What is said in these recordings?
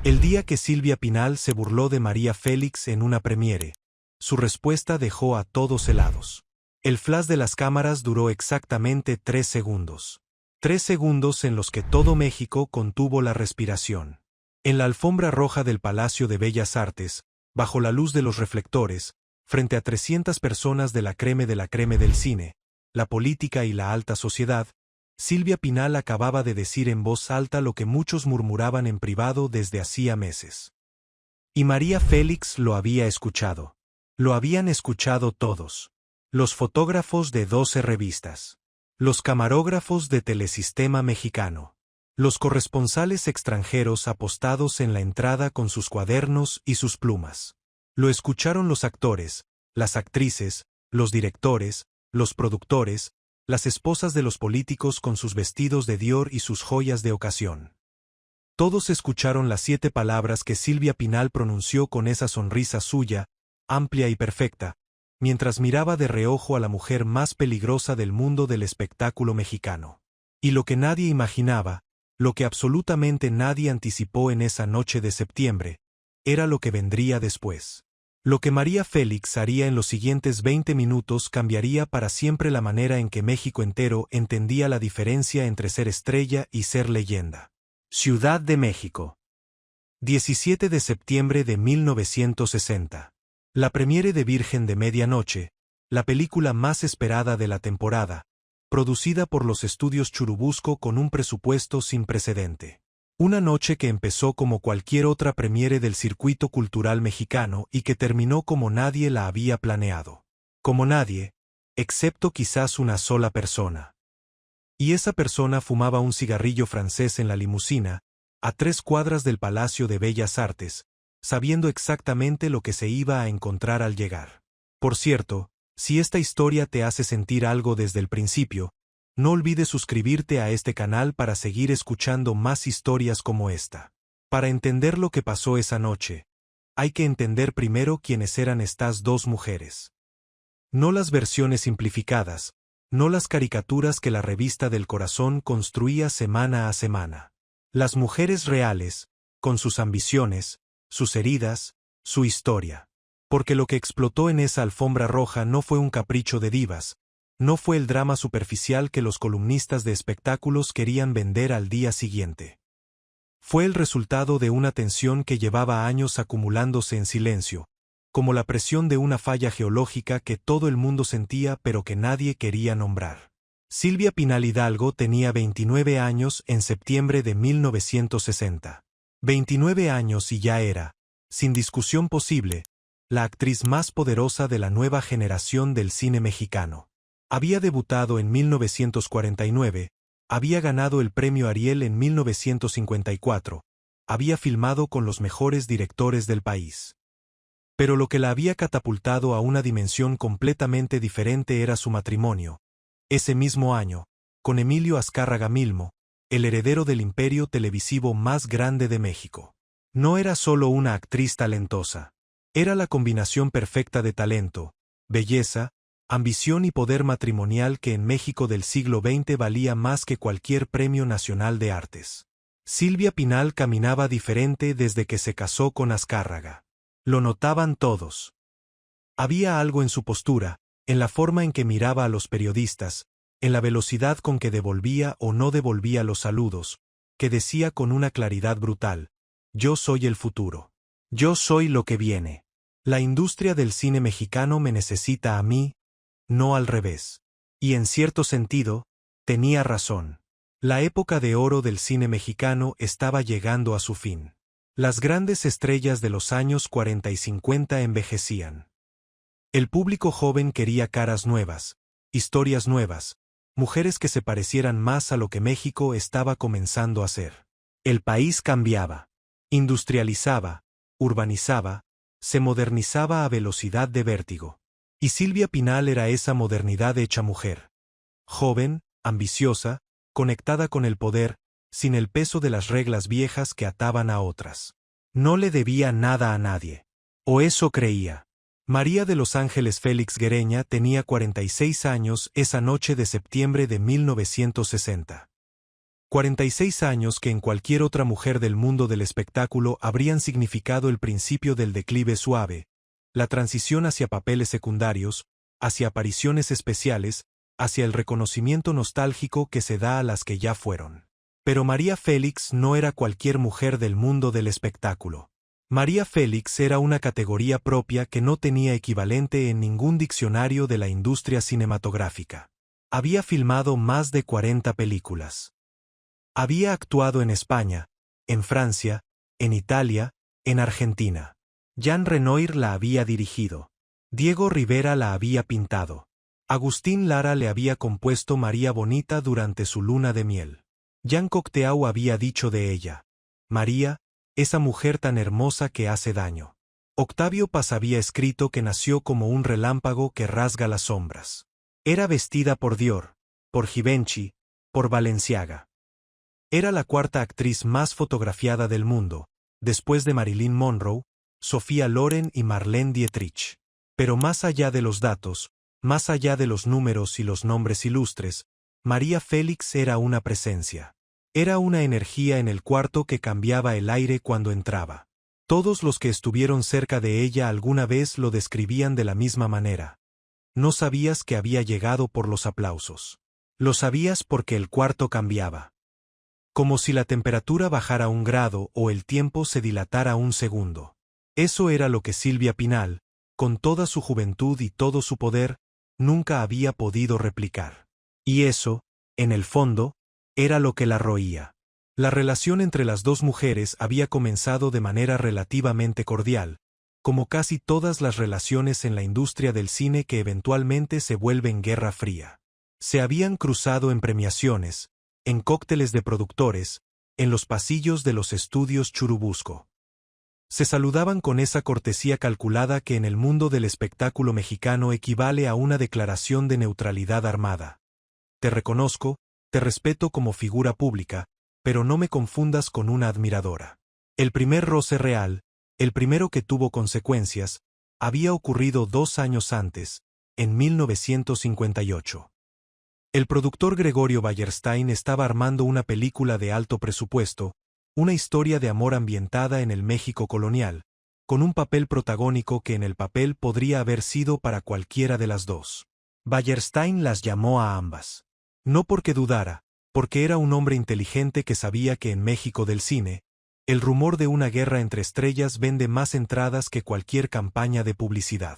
El día que Silvia Pinal se burló de María Félix en una premiere, su respuesta dejó a todos helados. El flash de las cámaras duró exactamente 3 segundos. 3 segundos en los que todo México contuvo la respiración. En la alfombra roja del Palacio de Bellas Artes, bajo la luz de los reflectores, frente a 300 personas de la creme del cine, la política y la alta sociedad, Silvia Pinal acababa de decir en voz alta lo que muchos murmuraban en privado desde hacía meses. Y María Félix lo había escuchado. Lo habían escuchado todos. Los fotógrafos de 12 revistas. Los camarógrafos de Telesistema Mexicano. Los corresponsales extranjeros apostados en la entrada con sus cuadernos y sus plumas. Lo escucharon los actores, las actrices, los directores, los productores, las esposas de los políticos con sus vestidos de Dior y sus joyas de ocasión. Todos escucharon las 7 palabras que Silvia Pinal pronunció con esa sonrisa suya, amplia y perfecta, mientras miraba de reojo a la mujer más peligrosa del mundo del espectáculo mexicano. Y lo que nadie imaginaba, lo que absolutamente nadie anticipó en esa noche de septiembre, era lo que vendría después. Lo que María Félix haría en los siguientes 20 minutos cambiaría para siempre la manera en que México entero entendía la diferencia entre ser estrella y ser leyenda. Ciudad de México. 17 de septiembre de 1960. La premiere de Virgen de Medianoche, la película más esperada de la temporada, producida por los estudios Churubusco con un presupuesto sin precedente. Una noche que empezó como cualquier otra premiere del circuito cultural mexicano y que terminó como nadie la había planeado. Como nadie, excepto quizás una sola persona. Y esa persona fumaba un cigarrillo francés en la limusina, a 3 cuadras del Palacio de Bellas Artes, sabiendo exactamente lo que se iba a encontrar al llegar. Por cierto, si esta historia te hace sentir algo desde el principio, no olvides suscribirte a este canal para seguir escuchando más historias como esta. Para entender lo que pasó esa noche, hay que entender primero quiénes eran estas 2 mujeres. No las versiones simplificadas, no las caricaturas que la revista del Corazón construía semana a semana. Las mujeres reales, con sus ambiciones, sus heridas, su historia. Porque lo que explotó en esa alfombra roja no fue un capricho de divas, no fue el drama superficial que los columnistas de espectáculos querían vender al día siguiente. Fue el resultado de una tensión que llevaba años acumulándose en silencio, como la presión de una falla geológica que todo el mundo sentía pero que nadie quería nombrar. Silvia Pinal Hidalgo tenía 29 años en septiembre de 1960. 29 años y ya era, sin discusión posible, la actriz más poderosa de la nueva generación del cine mexicano. Había debutado en 1949, había ganado el premio Ariel en 1954, había filmado con los mejores directores del país. Pero lo que la había catapultado a una dimensión completamente diferente era su matrimonio, ese mismo año, con Emilio Azcárraga Milmo, el heredero del imperio televisivo más grande de México. No era solo una actriz talentosa, era la combinación perfecta de talento, belleza, ambición y poder matrimonial que en México del siglo XX valía más que cualquier premio nacional de artes. Silvia Pinal caminaba diferente desde que se casó con Azcárraga. Lo notaban todos. Había algo en su postura, en la forma en que miraba a los periodistas, en la velocidad con que devolvía o no devolvía los saludos, que decía con una claridad brutal: yo soy el futuro. Yo soy lo que viene. La industria del cine mexicano me necesita a mí, no al revés. Y en cierto sentido, tenía razón. La época de oro del cine mexicano estaba llegando a su fin. Las grandes estrellas de los años 40 y 50 envejecían. El público joven quería caras nuevas, historias nuevas, mujeres que se parecieran más a lo que México estaba comenzando a ser. El país cambiaba, industrializaba, urbanizaba, se modernizaba a velocidad de vértigo. Y Silvia Pinal era esa modernidad hecha mujer. Joven, ambiciosa, conectada con el poder, sin el peso de las reglas viejas que ataban a otras. No le debía nada a nadie. O eso creía. María de los Ángeles Félix Guereña tenía 46 años esa noche de septiembre de 1960. 46 años que en cualquier otra mujer del mundo del espectáculo habrían significado el principio del declive suave, la transición hacia papeles secundarios, hacia apariciones especiales, hacia el reconocimiento nostálgico que se da a las que ya fueron. Pero María Félix no era cualquier mujer del mundo del espectáculo. María Félix era una categoría propia que no tenía equivalente en ningún diccionario de la industria cinematográfica. Había filmado más de 40 películas. Había actuado en España, en Francia, en Italia, en Argentina. Jean Renoir la había dirigido. Diego Rivera la había pintado. Agustín Lara le había compuesto María Bonita durante su luna de miel. Jean Cocteau había dicho de ella: María, esa mujer tan hermosa que hace daño. Octavio Paz había escrito que nació como un relámpago que rasga las sombras. Era vestida por Dior, por Givenchy, por Balenciaga. Era la cuarta actriz más fotografiada del mundo, después de Marilyn Monroe, Sofía Loren y Marlene Dietrich. Pero más allá de los datos, más allá de los números y los nombres ilustres, María Félix era una presencia. Era una energía en el cuarto que cambiaba el aire cuando entraba. Todos los que estuvieron cerca de ella alguna vez lo describían de la misma manera. No sabías que había llegado por los aplausos. Lo sabías porque el cuarto cambiaba. Como si la temperatura bajara 1 grado o el tiempo se dilatara 1 segundo. Eso era lo que Silvia Pinal, con toda su juventud y todo su poder, nunca había podido replicar. Y eso, en el fondo, era lo que la roía. La relación entre las dos mujeres había comenzado de manera relativamente cordial, como casi todas las relaciones en la industria del cine que eventualmente se vuelven guerra fría. Se habían cruzado en premiaciones, en cócteles de productores, en los pasillos de los estudios Churubusco. Se saludaban con esa cortesía calculada que en el mundo del espectáculo mexicano equivale a una declaración de neutralidad armada. Te reconozco, te respeto como figura pública, pero no me confundas con una admiradora. El primer roce real, el primero que tuvo consecuencias, había ocurrido 2 años antes, en 1958. El productor Gregorio Wallerstein estaba armando una película de alto presupuesto, una historia de amor ambientada en el México colonial, con un papel protagónico que en el papel podría haber sido para cualquiera de las dos. Wallerstein las llamó a ambas. No porque dudara, porque era un hombre inteligente que sabía que en México del cine, el rumor de una guerra entre estrellas vende más entradas que cualquier campaña de publicidad.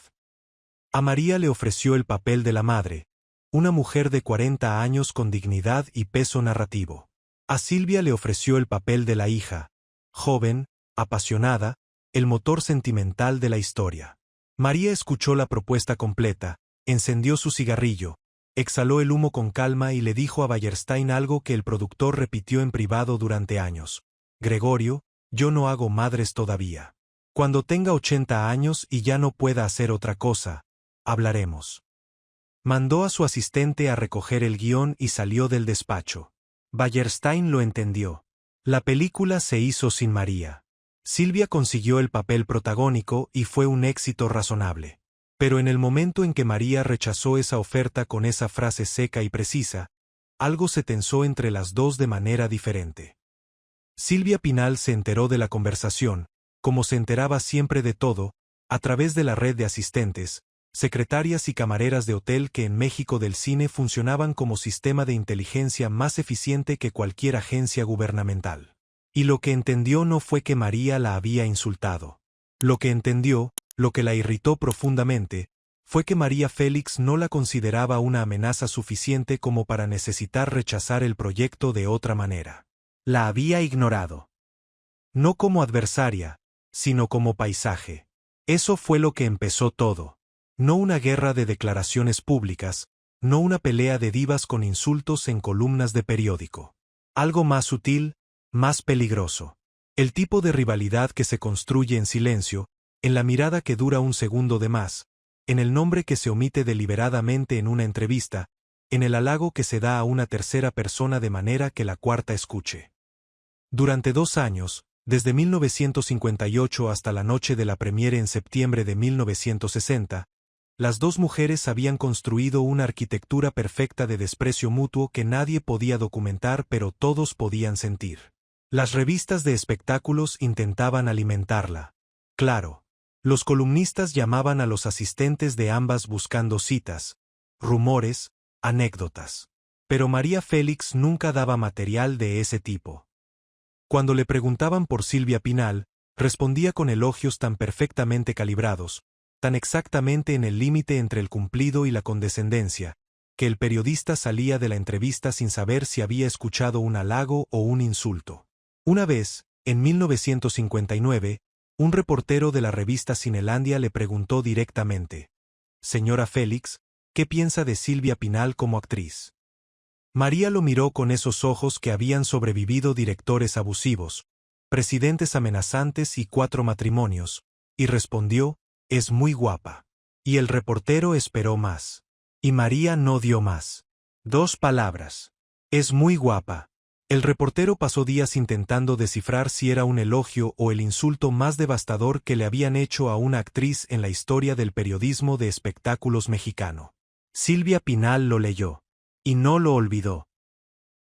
A María le ofreció el papel de la madre, una mujer de 40 años con dignidad y peso narrativo. A Silvia le ofreció el papel de la hija, joven, apasionada, el motor sentimental de la historia. María escuchó la propuesta completa, encendió su cigarrillo, exhaló el humo con calma y le dijo a Wallerstein algo que el productor repitió en privado durante años: Gregorio, yo no hago madres todavía. Cuando tenga 80 años y ya no pueda hacer otra cosa, hablaremos. Mandó a su asistente a recoger el guión y salió del despacho. Wallerstein lo entendió. La película se hizo sin María. Silvia consiguió el papel protagónico y fue un éxito razonable. Pero en el momento en que María rechazó esa oferta con esa frase seca y precisa, algo se tensó entre las dos de manera diferente. Silvia Pinal se enteró de la conversación, como se enteraba siempre de todo, a través de la red de asistentes, secretarias y camareras de hotel que en México del cine funcionaban como sistema de inteligencia más eficiente que cualquier agencia gubernamental. Y lo que entendió no fue que María la había insultado. Lo que entendió, lo que la irritó profundamente, fue que María Félix no la consideraba una amenaza suficiente como para necesitar rechazar el proyecto de otra manera. La había ignorado. No como adversaria, sino como paisaje. Eso fue lo que empezó todo. No una guerra de declaraciones públicas, no una pelea de divas con insultos en columnas de periódico. Algo más sutil, más peligroso. El tipo de rivalidad que se construye en silencio, en la mirada que dura 1 segundo de más, en el nombre que se omite deliberadamente en una entrevista, en el halago que se da a una tercera persona de manera que la cuarta escuche. Durante 2 años, desde 1958 hasta la noche de la premiere en septiembre de 1960, Las dos mujeres habían construido una arquitectura perfecta de desprecio mutuo que nadie podía documentar pero todos podían sentir. Las revistas de espectáculos intentaban alimentarla. Claro. Los columnistas llamaban a los asistentes de ambas buscando citas, rumores, anécdotas. Pero María Félix nunca daba material de ese tipo. Cuando le preguntaban por Silvia Pinal, respondía con elogios tan perfectamente calibrados, tan exactamente en el límite entre el cumplido y la condescendencia, que el periodista salía de la entrevista sin saber si había escuchado un halago o un insulto. Una vez, en 1959, un reportero de la revista Cinelandia le preguntó directamente: «Señora Félix, ¿qué piensa de Silvia Pinal como actriz?». María lo miró con esos ojos que habían sobrevivido directores abusivos, presidentes amenazantes y 4 matrimonios, y respondió: «Es muy guapa». Y el reportero esperó más. Y María no dio más. 2 palabras. «Es muy guapa». El reportero pasó días intentando descifrar si era un elogio o el insulto más devastador que le habían hecho a una actriz en la historia del periodismo de espectáculos mexicano. Silvia Pinal lo leyó. Y no lo olvidó.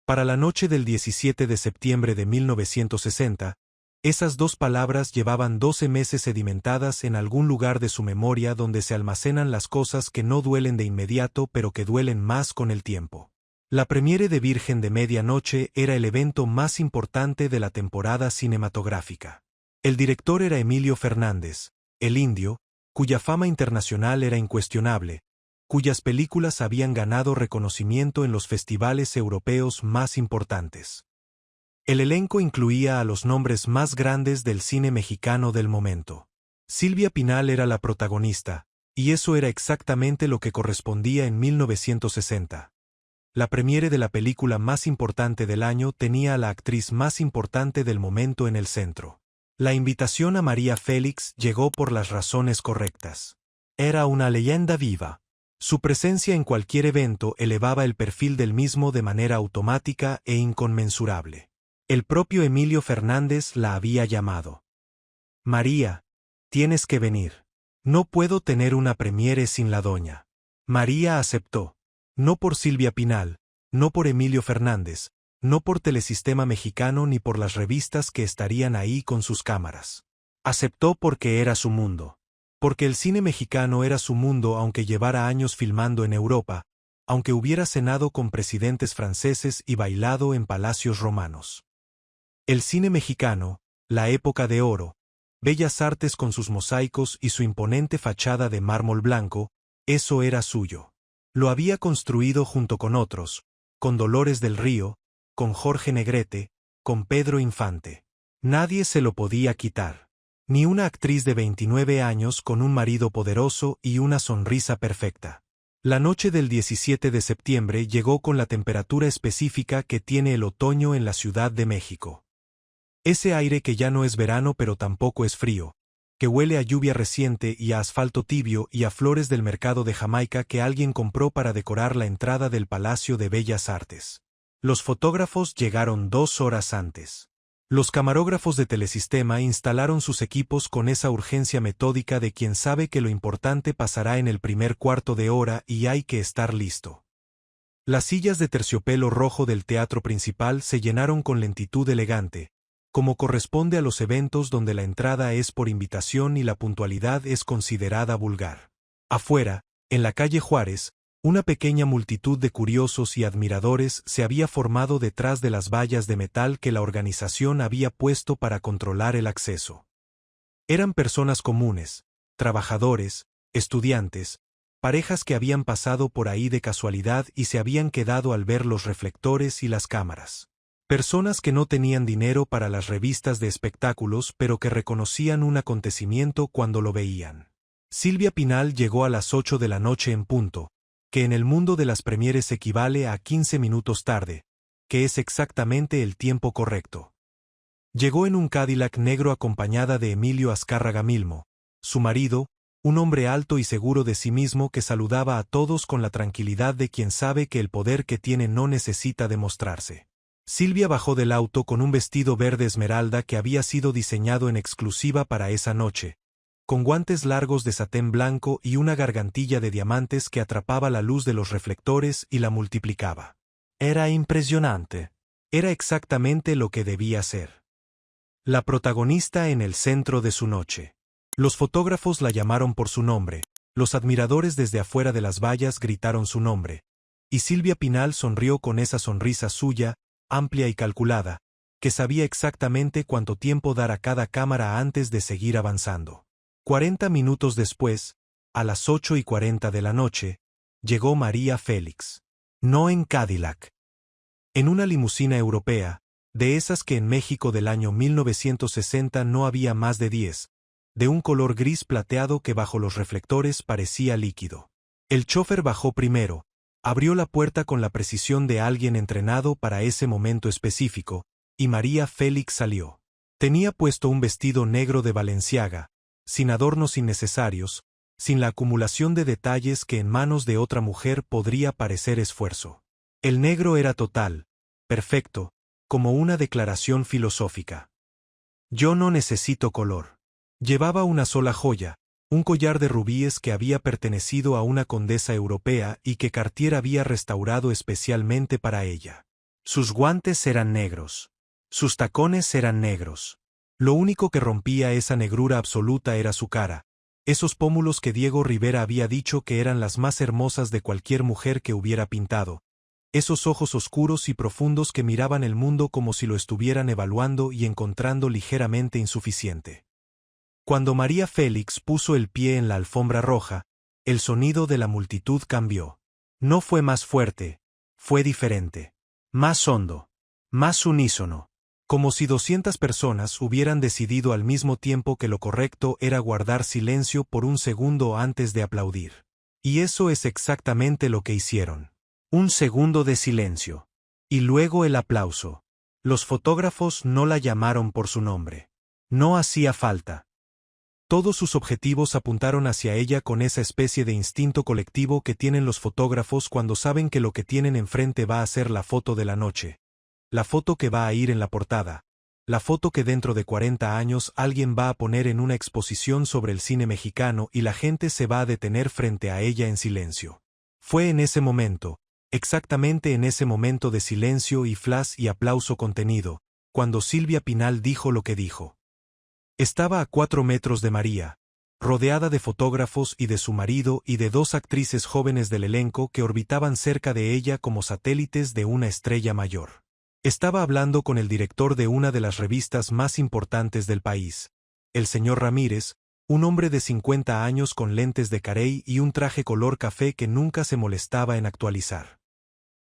Para la noche del 17 de septiembre de 1960, esas 2 palabras llevaban 12 meses sedimentadas en algún lugar de su memoria donde se almacenan las cosas que no duelen de inmediato pero que duelen más con el tiempo. La premiere de Virgen de Medianoche era el evento más importante de la temporada cinematográfica. El director era Emilio Fernández, el Indio, cuya fama internacional era incuestionable, cuyas películas habían ganado reconocimiento en los festivales europeos más importantes. El elenco incluía a los nombres más grandes del cine mexicano del momento. Silvia Pinal era la protagonista, y eso era exactamente lo que correspondía en 1960. La premiere de la película más importante del año tenía a la actriz más importante del momento en el centro. La invitación a María Félix llegó por las razones correctas. Era una leyenda viva. Su presencia en cualquier evento elevaba el perfil del mismo de manera automática e inconmensurable. El propio Emilio Fernández la había llamado. «María, tienes que venir. No puedo tener una premiere sin la doña». María aceptó. No por Silvia Pinal, no por Emilio Fernández, no por Telesistema Mexicano ni por las revistas que estarían ahí con sus cámaras. Aceptó porque era su mundo. Porque el cine mexicano era su mundo aunque llevara años filmando en Europa, aunque hubiera cenado con presidentes franceses y bailado en palacios romanos. El cine mexicano, la época de oro, Bellas Artes con sus mosaicos y su imponente fachada de mármol blanco, eso era suyo. Lo había construido junto con otros, con Dolores del Río, con Jorge Negrete, con Pedro Infante. Nadie se lo podía quitar. Ni una actriz de 29 años con un marido poderoso y una sonrisa perfecta. La noche del 17 de septiembre llegó con la temperatura específica que tiene el otoño en la Ciudad de México. Ese aire que ya no es verano pero tampoco es frío, que huele a lluvia reciente y a asfalto tibio y a flores del mercado de Jamaica que alguien compró para decorar la entrada del Palacio de Bellas Artes. Los fotógrafos llegaron 2 horas antes. Los camarógrafos de Telesistema instalaron sus equipos con esa urgencia metódica de quien sabe que lo importante pasará en el primer cuarto de hora y hay que estar listo. Las sillas de terciopelo rojo del teatro principal se llenaron con lentitud elegante, como corresponde a los eventos donde la entrada es por invitación y la puntualidad es considerada vulgar. Afuera, en la calle Juárez, una pequeña multitud de curiosos y admiradores se había formado detrás de las vallas de metal que la organización había puesto para controlar el acceso. Eran personas comunes, trabajadores, estudiantes, parejas que habían pasado por ahí de casualidad y se habían quedado al ver los reflectores y las cámaras. Personas que no tenían dinero para las revistas de espectáculos pero que reconocían un acontecimiento cuando lo veían. Silvia Pinal llegó a las 8 de la noche en punto, que en el mundo de las premieres equivale a 15 minutos tarde, que es exactamente el tiempo correcto. Llegó en un Cadillac negro acompañada de Emilio Azcárraga Milmo, su marido, un hombre alto y seguro de sí mismo que saludaba a todos con la tranquilidad de quien sabe que el poder que tiene no necesita demostrarse. Silvia bajó del auto con un vestido verde esmeralda que había sido diseñado en exclusiva para esa noche, con guantes largos de satén blanco y una gargantilla de diamantes que atrapaba la luz de los reflectores y la multiplicaba. Era impresionante. Era exactamente lo que debía ser. La protagonista en el centro de su noche. Los fotógrafos la llamaron por su nombre, los admiradores desde afuera de las vallas gritaron su nombre, y Silvia Pinal sonrió con esa sonrisa suya, amplia y calculada, que sabía exactamente cuánto tiempo dar a cada cámara antes de seguir avanzando. 40 minutos después, a las 8:40 de la noche, llegó María Félix. No en Cadillac. En una limusina europea, de esas que en México del año 1960 no había más de 10, de un color gris plateado que bajo los reflectores parecía líquido. El chófer bajó primero, abrió la puerta con la precisión de alguien entrenado para ese momento específico, y María Félix salió. Tenía puesto un vestido negro de Balenciaga, sin adornos innecesarios, sin la acumulación de detalles que en manos de otra mujer podría parecer esfuerzo. El negro era total, perfecto, como una declaración filosófica. Yo no necesito color. Llevaba una sola joya, un collar de rubíes que había pertenecido a una condesa europea y que Cartier había restaurado especialmente para ella. Sus guantes eran negros. Sus tacones eran negros. Lo único que rompía esa negrura absoluta era su cara, esos pómulos que Diego Rivera había dicho que eran las más hermosas de cualquier mujer que hubiera pintado, esos ojos oscuros y profundos que miraban el mundo como si lo estuvieran evaluando y encontrando ligeramente insuficiente. Cuando María Félix puso el pie en la alfombra roja, el sonido de la multitud cambió. No fue más fuerte, fue diferente. Más hondo, más unísono. Como si 200 personas hubieran decidido al mismo tiempo que lo correcto era guardar silencio por un segundo antes de aplaudir. Y eso es exactamente lo que hicieron. Un segundo de silencio. Y luego el aplauso. Los fotógrafos no la llamaron por su nombre. No hacía falta. Todos sus objetivos apuntaron hacia ella con esa especie de instinto colectivo que tienen los fotógrafos cuando saben que lo que tienen enfrente va a ser la foto de la noche. La foto que va a ir en la portada. La foto que dentro de 40 años alguien va a poner en una exposición sobre el cine mexicano y la gente se va a detener frente a ella en silencio. Fue en ese momento, exactamente en ese momento de silencio y flash y aplauso contenido, cuando Silvia Pinal dijo lo que dijo. Estaba a 4 metros de María, rodeada de fotógrafos y de su marido y de 2 actrices jóvenes del elenco que orbitaban cerca de ella como satélites de una estrella mayor. Estaba hablando con el director de una de las revistas más importantes del país, el señor Ramírez, un hombre de 50 años con lentes de carey y un traje color café que nunca se molestaba en actualizar.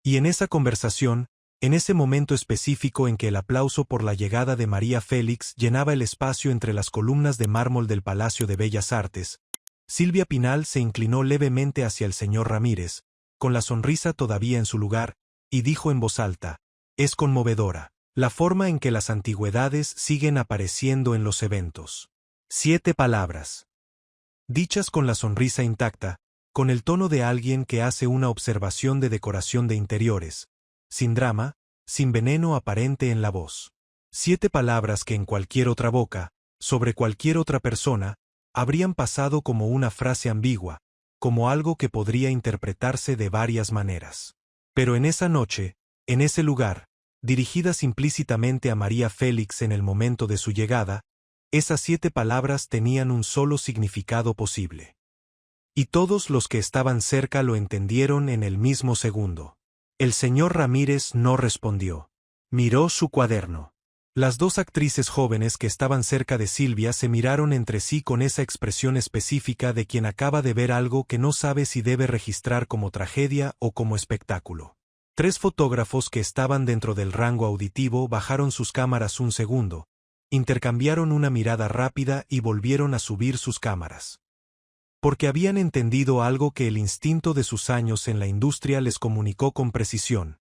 Y en esa conversación, en ese momento específico en que el aplauso por la llegada de María Félix llenaba el espacio entre las columnas de mármol del Palacio de Bellas Artes, Silvia Pinal se inclinó levemente hacia el señor Ramírez, con la sonrisa todavía en su lugar, y dijo en voz alta: «Es conmovedora, la forma en que las antigüedades siguen apareciendo en los eventos». 7 palabras. Dichas con la sonrisa intacta, con el tono de alguien que hace una observación de decoración de interiores, sin drama, sin veneno aparente en la voz. 7 palabras que en cualquier otra boca, sobre cualquier otra persona, habrían pasado como una frase ambigua, como algo que podría interpretarse de varias maneras. Pero en esa noche, en ese lugar, dirigidas implícitamente a María Félix en el momento de su llegada, esas 7 palabras tenían un solo significado posible. Y todos los que estaban cerca lo entendieron en el mismo segundo. El señor Ramírez no respondió. Miró su cuaderno. Las 2 actrices jóvenes que estaban cerca de Silvia se miraron entre sí con esa expresión específica de quien acaba de ver algo que no sabe si debe registrar como tragedia o como espectáculo. 3 fotógrafos que estaban dentro del rango auditivo bajaron sus cámaras un segundo, intercambiaron una mirada rápida y volvieron a subir sus cámaras. Porque habían entendido algo que el instinto de sus años en la industria les comunicó con precisión.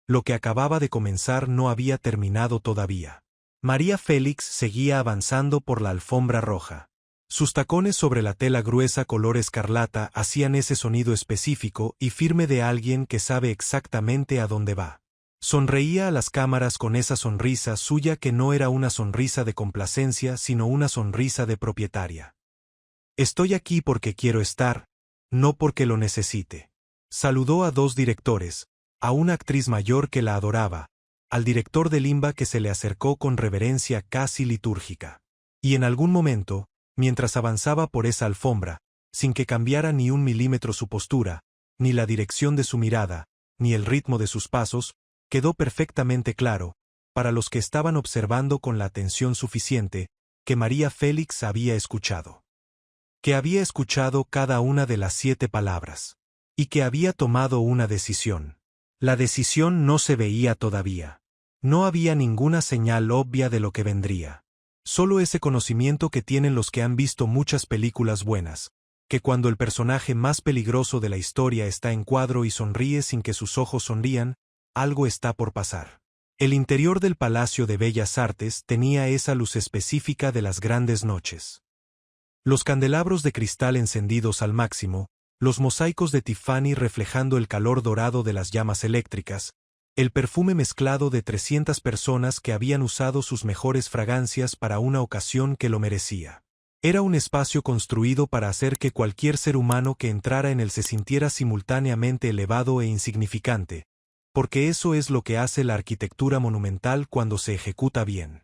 Lo que acababa de comenzar no había terminado todavía. María Félix seguía avanzando por la alfombra roja. Sus tacones sobre la tela gruesa color escarlata hacían ese sonido específico y firme de alguien que sabe exactamente a dónde va. Sonreía a las cámaras con esa sonrisa suya que no era una sonrisa de complacencia sino una sonrisa de propietaria. Estoy aquí porque quiero estar, no porque lo necesite. Saludó a dos directores, a una actriz mayor que la adoraba, al director de Limba que se le acercó con reverencia casi litúrgica. Y en algún momento, mientras avanzaba por esa alfombra, sin que cambiara ni un milímetro su postura, ni la dirección de su mirada, ni el ritmo de sus pasos, quedó perfectamente claro, para los que estaban observando con la atención suficiente, que María Félix había escuchado. Que había escuchado cada una de las 7 palabras. Y que había tomado una decisión. La decisión no se veía todavía. No había ninguna señal obvia de lo que vendría. Solo ese conocimiento que tienen los que han visto muchas películas buenas, que cuando el personaje más peligroso de la historia está en cuadro y sonríe sin que sus ojos sonrían, algo está por pasar. El interior del Palacio de Bellas Artes tenía esa luz específica de las grandes noches. Los candelabros de cristal encendidos al máximo, los mosaicos de Tiffany reflejando el calor dorado de las llamas eléctricas, el perfume mezclado de 300 personas que habían usado sus mejores fragancias para una ocasión que lo merecía. Era un espacio construido para hacer que cualquier ser humano que entrara en él se sintiera simultáneamente elevado e insignificante, porque eso es lo que hace la arquitectura monumental cuando se ejecuta bien.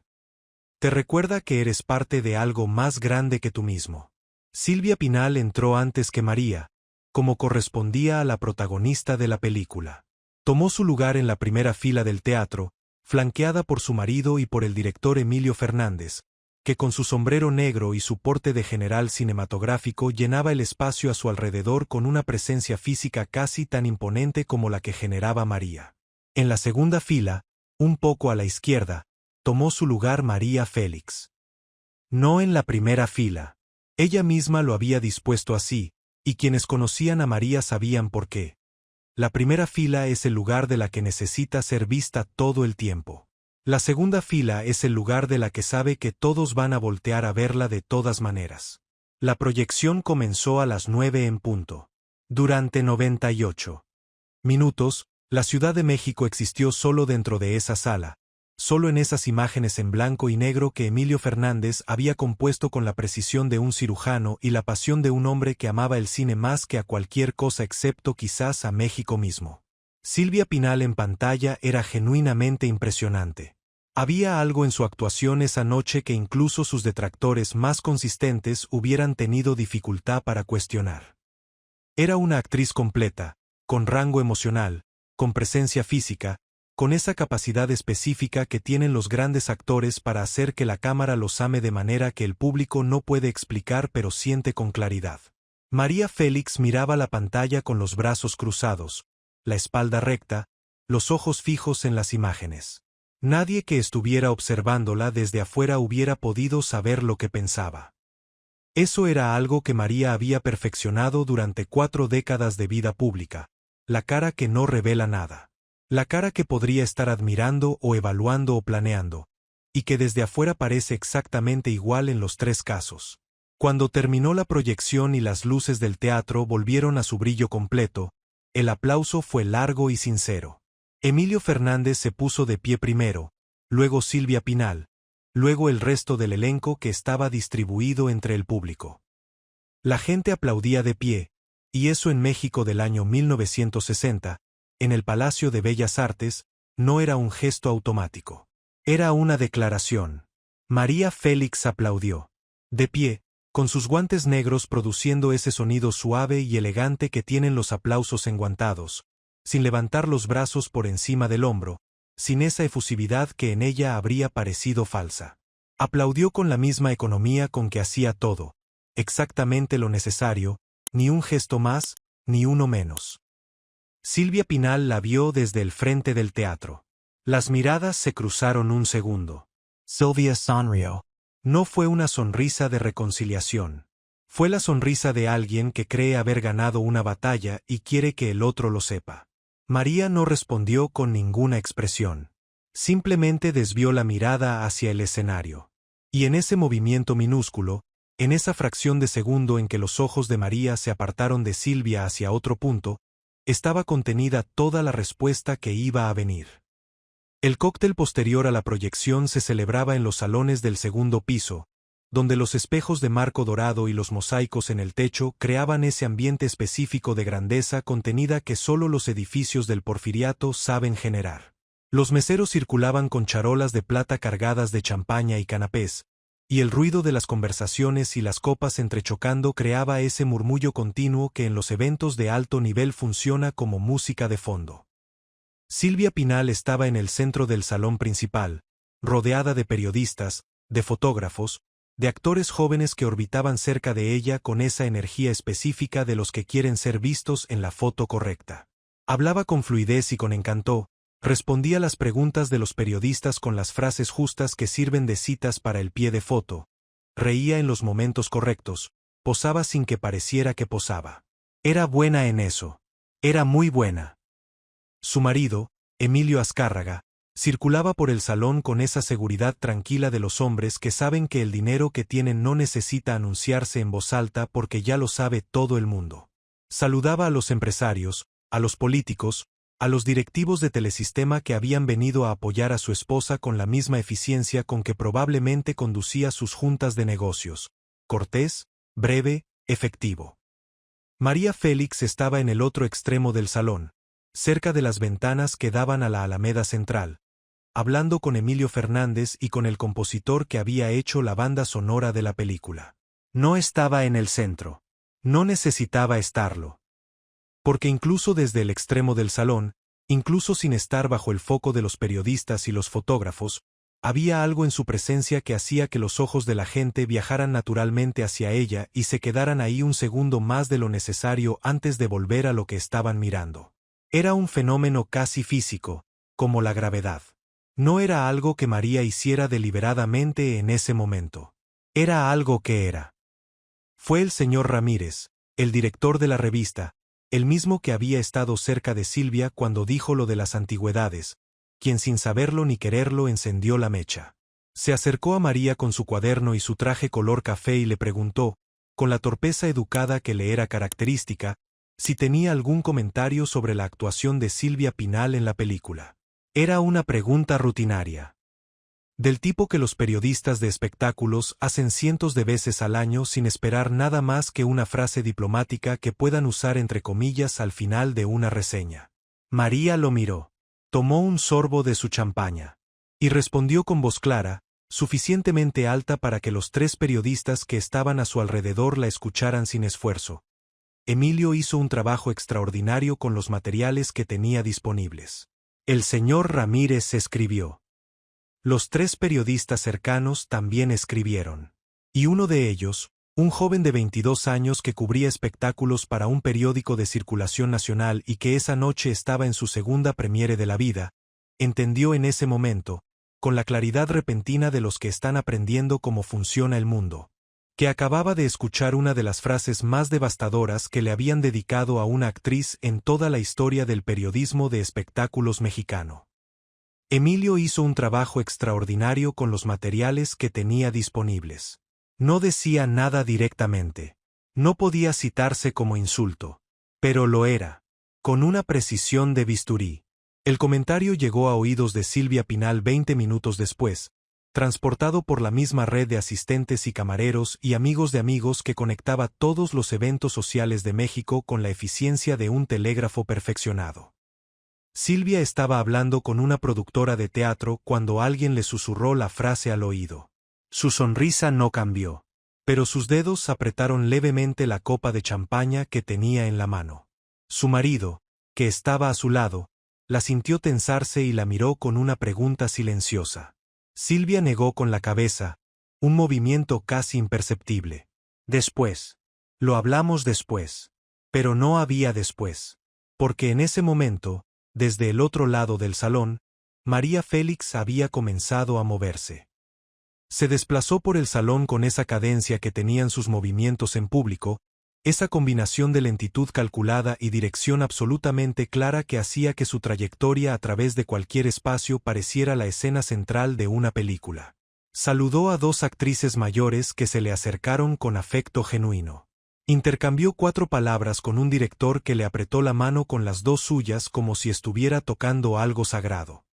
Te recuerda que eres parte de algo más grande que tú mismo. Silvia Pinal entró antes que María, como correspondía a la protagonista de la película. Tomó su lugar en la primera fila del teatro, flanqueada por su marido y por el director Emilio Fernández, que con su sombrero negro y su porte de general cinematográfico llenaba el espacio a su alrededor con una presencia física casi tan imponente como la que generaba María. En la segunda fila, un poco a la izquierda, tomó su lugar María Félix. No en la primera fila. Ella misma lo había dispuesto así, y quienes conocían a María sabían por qué. La primera fila es el lugar de la que necesita ser vista todo el tiempo. La segunda fila es el lugar de la que sabe que todos van a voltear a verla de todas maneras. La proyección comenzó a las 9 en punto. Durante 98 minutos, la Ciudad de México existió solo dentro de esa sala, solo en esas imágenes en blanco y negro que Emilio Fernández había compuesto con la precisión de un cirujano y la pasión de un hombre que amaba el cine más que a cualquier cosa excepto quizás a México mismo. Silvia Pinal en pantalla era genuinamente impresionante. Había algo en su actuación esa noche que incluso sus detractores más consistentes hubieran tenido dificultad para cuestionar. Era una actriz completa, con rango emocional, con presencia física, con esa capacidad específica que tienen los grandes actores para hacer que la cámara los ame de manera que el público no puede explicar pero siente con claridad. María Félix miraba la pantalla con los brazos cruzados, la espalda recta, los ojos fijos en las imágenes. Nadie que estuviera observándola desde afuera hubiera podido saber lo que pensaba. Eso era algo que María había perfeccionado durante 4 décadas de vida pública, la cara que no revela nada. La cara que podría estar admirando o evaluando o planeando, y que desde afuera parece exactamente igual en los 3 casos. Cuando terminó la proyección y las luces del teatro volvieron a su brillo completo, el aplauso fue largo y sincero. Emilio Fernández se puso de pie primero, luego Silvia Pinal, luego el resto del elenco que estaba distribuido entre el público. La gente aplaudía de pie, y eso en México del año 1960, en el Palacio de Bellas Artes, no era un gesto automático. Era una declaración. María Félix aplaudió. De pie, con sus guantes negros produciendo ese sonido suave y elegante que tienen los aplausos enguantados, sin levantar los brazos por encima del hombro, sin esa efusividad que en ella habría parecido falsa. Aplaudió con la misma economía con que hacía todo, exactamente lo necesario, ni un gesto más, ni uno menos. Silvia Pinal la vio desde el frente del teatro. Las miradas se cruzaron un segundo. Silvia sonrió. No fue una sonrisa de reconciliación. Fue la sonrisa de alguien que cree haber ganado una batalla y quiere que el otro lo sepa. María no respondió con ninguna expresión. Simplemente desvió la mirada hacia el escenario. Y en ese movimiento minúsculo, en esa fracción de segundo en que los ojos de María se apartaron de Silvia hacia otro punto, estaba contenida toda la respuesta que iba a venir. El cóctel posterior a la proyección se celebraba en los salones del segundo piso, donde los espejos de marco dorado y los mosaicos en el techo creaban ese ambiente específico de grandeza contenida que solo los edificios del Porfiriato saben generar. Los meseros circulaban con charolas de plata cargadas de champaña y canapés, y el ruido de las conversaciones y las copas entrechocando creaba ese murmullo continuo que en los eventos de alto nivel funciona como música de fondo. Silvia Pinal estaba en el centro del salón principal, rodeada de periodistas, de fotógrafos, de actores jóvenes que orbitaban cerca de ella con esa energía específica de los que quieren ser vistos en la foto correcta. Hablaba con fluidez y con encanto, respondía las preguntas de los periodistas con las frases justas que sirven de citas para el pie de foto, reía en los momentos correctos, posaba sin que pareciera que posaba. Era buena en eso. Era muy buena. Su marido, Emilio Azcárraga, circulaba por el salón con esa seguridad tranquila de los hombres que saben que el dinero que tienen no necesita anunciarse en voz alta porque ya lo sabe todo el mundo. Saludaba a los empresarios, a los políticos, a los directivos de Telesistema que habían venido a apoyar a su esposa con la misma eficiencia con que probablemente conducía sus juntas de negocios: cortés, breve, efectivo. María Félix estaba en el otro extremo del salón, cerca de las ventanas que daban a la Alameda Central, hablando con Emilio Fernández y con el compositor que había hecho la banda sonora de la película. No estaba en el centro. No necesitaba estarlo. Porque incluso desde el extremo del salón, incluso sin estar bajo el foco de los periodistas y los fotógrafos, había algo en su presencia que hacía que los ojos de la gente viajaran naturalmente hacia ella y se quedaran ahí un segundo más de lo necesario antes de volver a lo que estaban mirando. Era un fenómeno casi físico, como la gravedad. No era algo que María hiciera deliberadamente en ese momento. Era algo que era. Fue el señor Ramírez, el director de la revista, el mismo que había estado cerca de Silvia cuando dijo lo de las antigüedades, quien sin saberlo ni quererlo encendió la mecha. Se acercó a María con su cuaderno y su traje color café y le preguntó, con la torpeza educada que le era característica, si tenía algún comentario sobre la actuación de Silvia Pinal en la película. Era una pregunta rutinaria. Del tipo que los periodistas de espectáculos hacen cientos de veces al año sin esperar nada más que una frase diplomática que puedan usar entre comillas al final de una reseña. María lo miró, tomó un sorbo de su champaña, y respondió con voz clara, suficientemente alta para que los tres periodistas que estaban a su alrededor la escucharan sin esfuerzo. Emilio hizo un trabajo extraordinario con los materiales que tenía disponibles. El señor Ramírez escribió. Los tres periodistas cercanos también escribieron. Y uno de ellos, un joven de 22 años que cubría espectáculos para un periódico de circulación nacional y que esa noche estaba en su segunda premiere de la vida, entendió en ese momento, con la claridad repentina de los que están aprendiendo cómo funciona el mundo, que acababa de escuchar una de las frases más devastadoras que le habían dedicado a una actriz en toda la historia del periodismo de espectáculos mexicano. Emilio hizo un trabajo extraordinario con los materiales que tenía disponibles. No decía nada directamente. No podía citarse como insulto. Pero lo era. Con una precisión de bisturí. El comentario llegó a oídos de Silvia Pinal 20 minutos después, transportado por la misma red de asistentes y camareros y amigos de amigos que conectaba todos los eventos sociales de México con la eficiencia de un telégrafo perfeccionado. Silvia estaba hablando con una productora de teatro cuando alguien le susurró la frase al oído. Su sonrisa no cambió, pero sus dedos apretaron levemente la copa de champaña que tenía en la mano. Su marido, que estaba a su lado, la sintió tensarse y la miró con una pregunta silenciosa. Silvia negó con la cabeza, un movimiento casi imperceptible. Después. Lo hablamos después. Pero no había después. Porque en ese momento, desde el otro lado del salón, María Félix había comenzado a moverse. Se desplazó por el salón con esa cadencia que tenían sus movimientos en público, esa combinación de lentitud calculada y dirección absolutamente clara que hacía que su trayectoria a través de cualquier espacio pareciera la escena central de una película. Saludó a dos actrices mayores que se le acercaron con afecto genuino. Intercambió 4 palabras con un director que le apretó la mano con las 2 suyas como si estuviera tocando algo sagrado.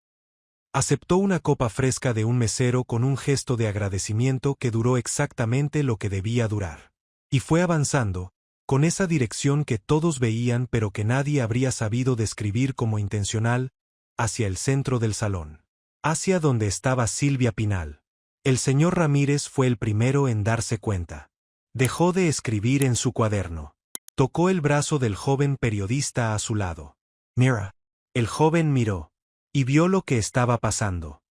Aceptó una copa fresca de un mesero con un gesto de agradecimiento que duró exactamente lo que debía durar. Y fue avanzando, con esa dirección que todos veían pero que nadie habría sabido describir como intencional, hacia el centro del salón. Hacia donde estaba Silvia Pinal. El señor Ramírez fue el primero en darse cuenta. Dejó de escribir en su cuaderno. Tocó el brazo del joven periodista a su lado. «Mira». El joven miró. Y vio lo que estaba pasando.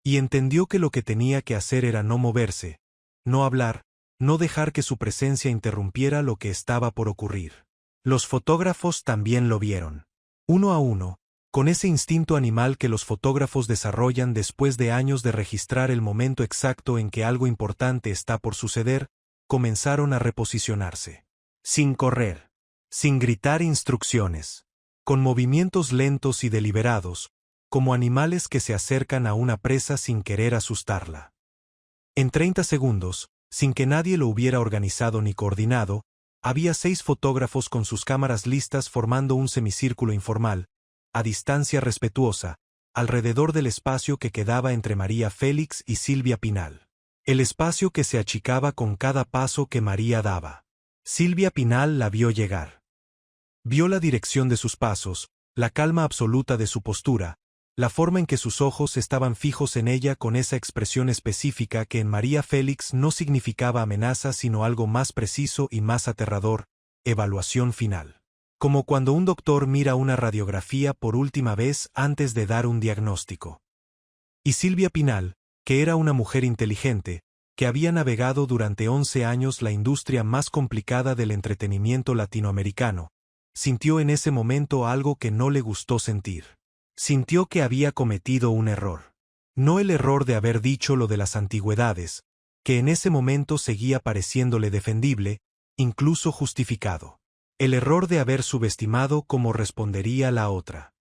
Y entendió que lo que tenía que hacer era no moverse, no hablar, no dejar que su presencia interrumpiera lo que estaba por ocurrir. Los fotógrafos también lo vieron. Uno a uno, con ese instinto animal que los fotógrafos desarrollan después de años de registrar el momento exacto en que algo importante está por suceder, comenzaron a reposicionarse. Sin correr, sin gritar instrucciones, con movimientos lentos y deliberados, como animales que se acercan a una presa sin querer asustarla. En 30 segundos, sin que nadie lo hubiera organizado ni coordinado, había 6 fotógrafos con sus cámaras listas formando un semicírculo informal, a distancia respetuosa, alrededor del espacio que quedaba entre María Félix y Silvia Pinal. El espacio que se achicaba con cada paso que María daba. Silvia Pinal la vio llegar. Vio la dirección de sus pasos, la calma absoluta de su postura, la forma en que sus ojos estaban fijos en ella con esa expresión específica que en María Félix no significaba amenaza sino algo más preciso y más aterrador, evaluación final. Como cuando un doctor mira una radiografía por última vez antes de dar un diagnóstico. Y Silvia Pinal, que era una mujer inteligente, que había navegado durante 11 años la industria más complicada del entretenimiento latinoamericano, sintió en ese momento algo que no le gustó sentir. Sintió que había cometido un error. No el error de haber dicho lo de las antigüedades, que en ese momento seguía pareciéndole defendible, incluso justificado. El error de haber subestimado cómo respondería la otra.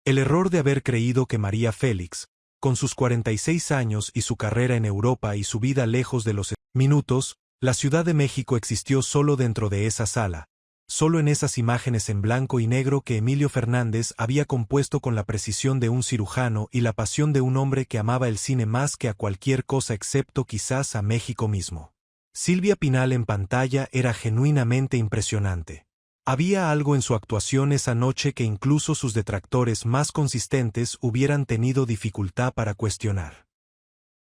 El error de haber creído que María Félix, con sus 46 años y su carrera en Europa y su vida lejos de los minutos, la Ciudad de México existió solo dentro de esa sala. Solo en esas imágenes en blanco y negro que Emilio Fernández había compuesto con la precisión de un cirujano y la pasión de un hombre que amaba el cine más que a cualquier cosa excepto quizás a México mismo. Silvia Pinal en pantalla era genuinamente impresionante. Había algo en su actuación esa noche que incluso sus detractores más consistentes hubieran tenido dificultad para cuestionar.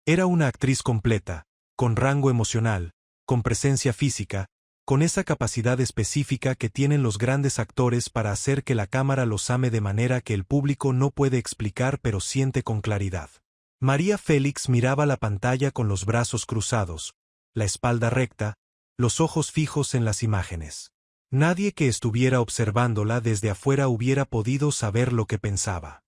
Era una actriz completa, con rango emocional, con presencia física, con esa capacidad específica que tienen los grandes actores para hacer que la cámara los ame de manera que el público no puede explicar pero siente con claridad. María Félix miraba la pantalla con los brazos cruzados, la espalda recta, los ojos fijos en las imágenes. Nadie que estuviera observándola desde afuera hubiera podido saber lo que pensaba.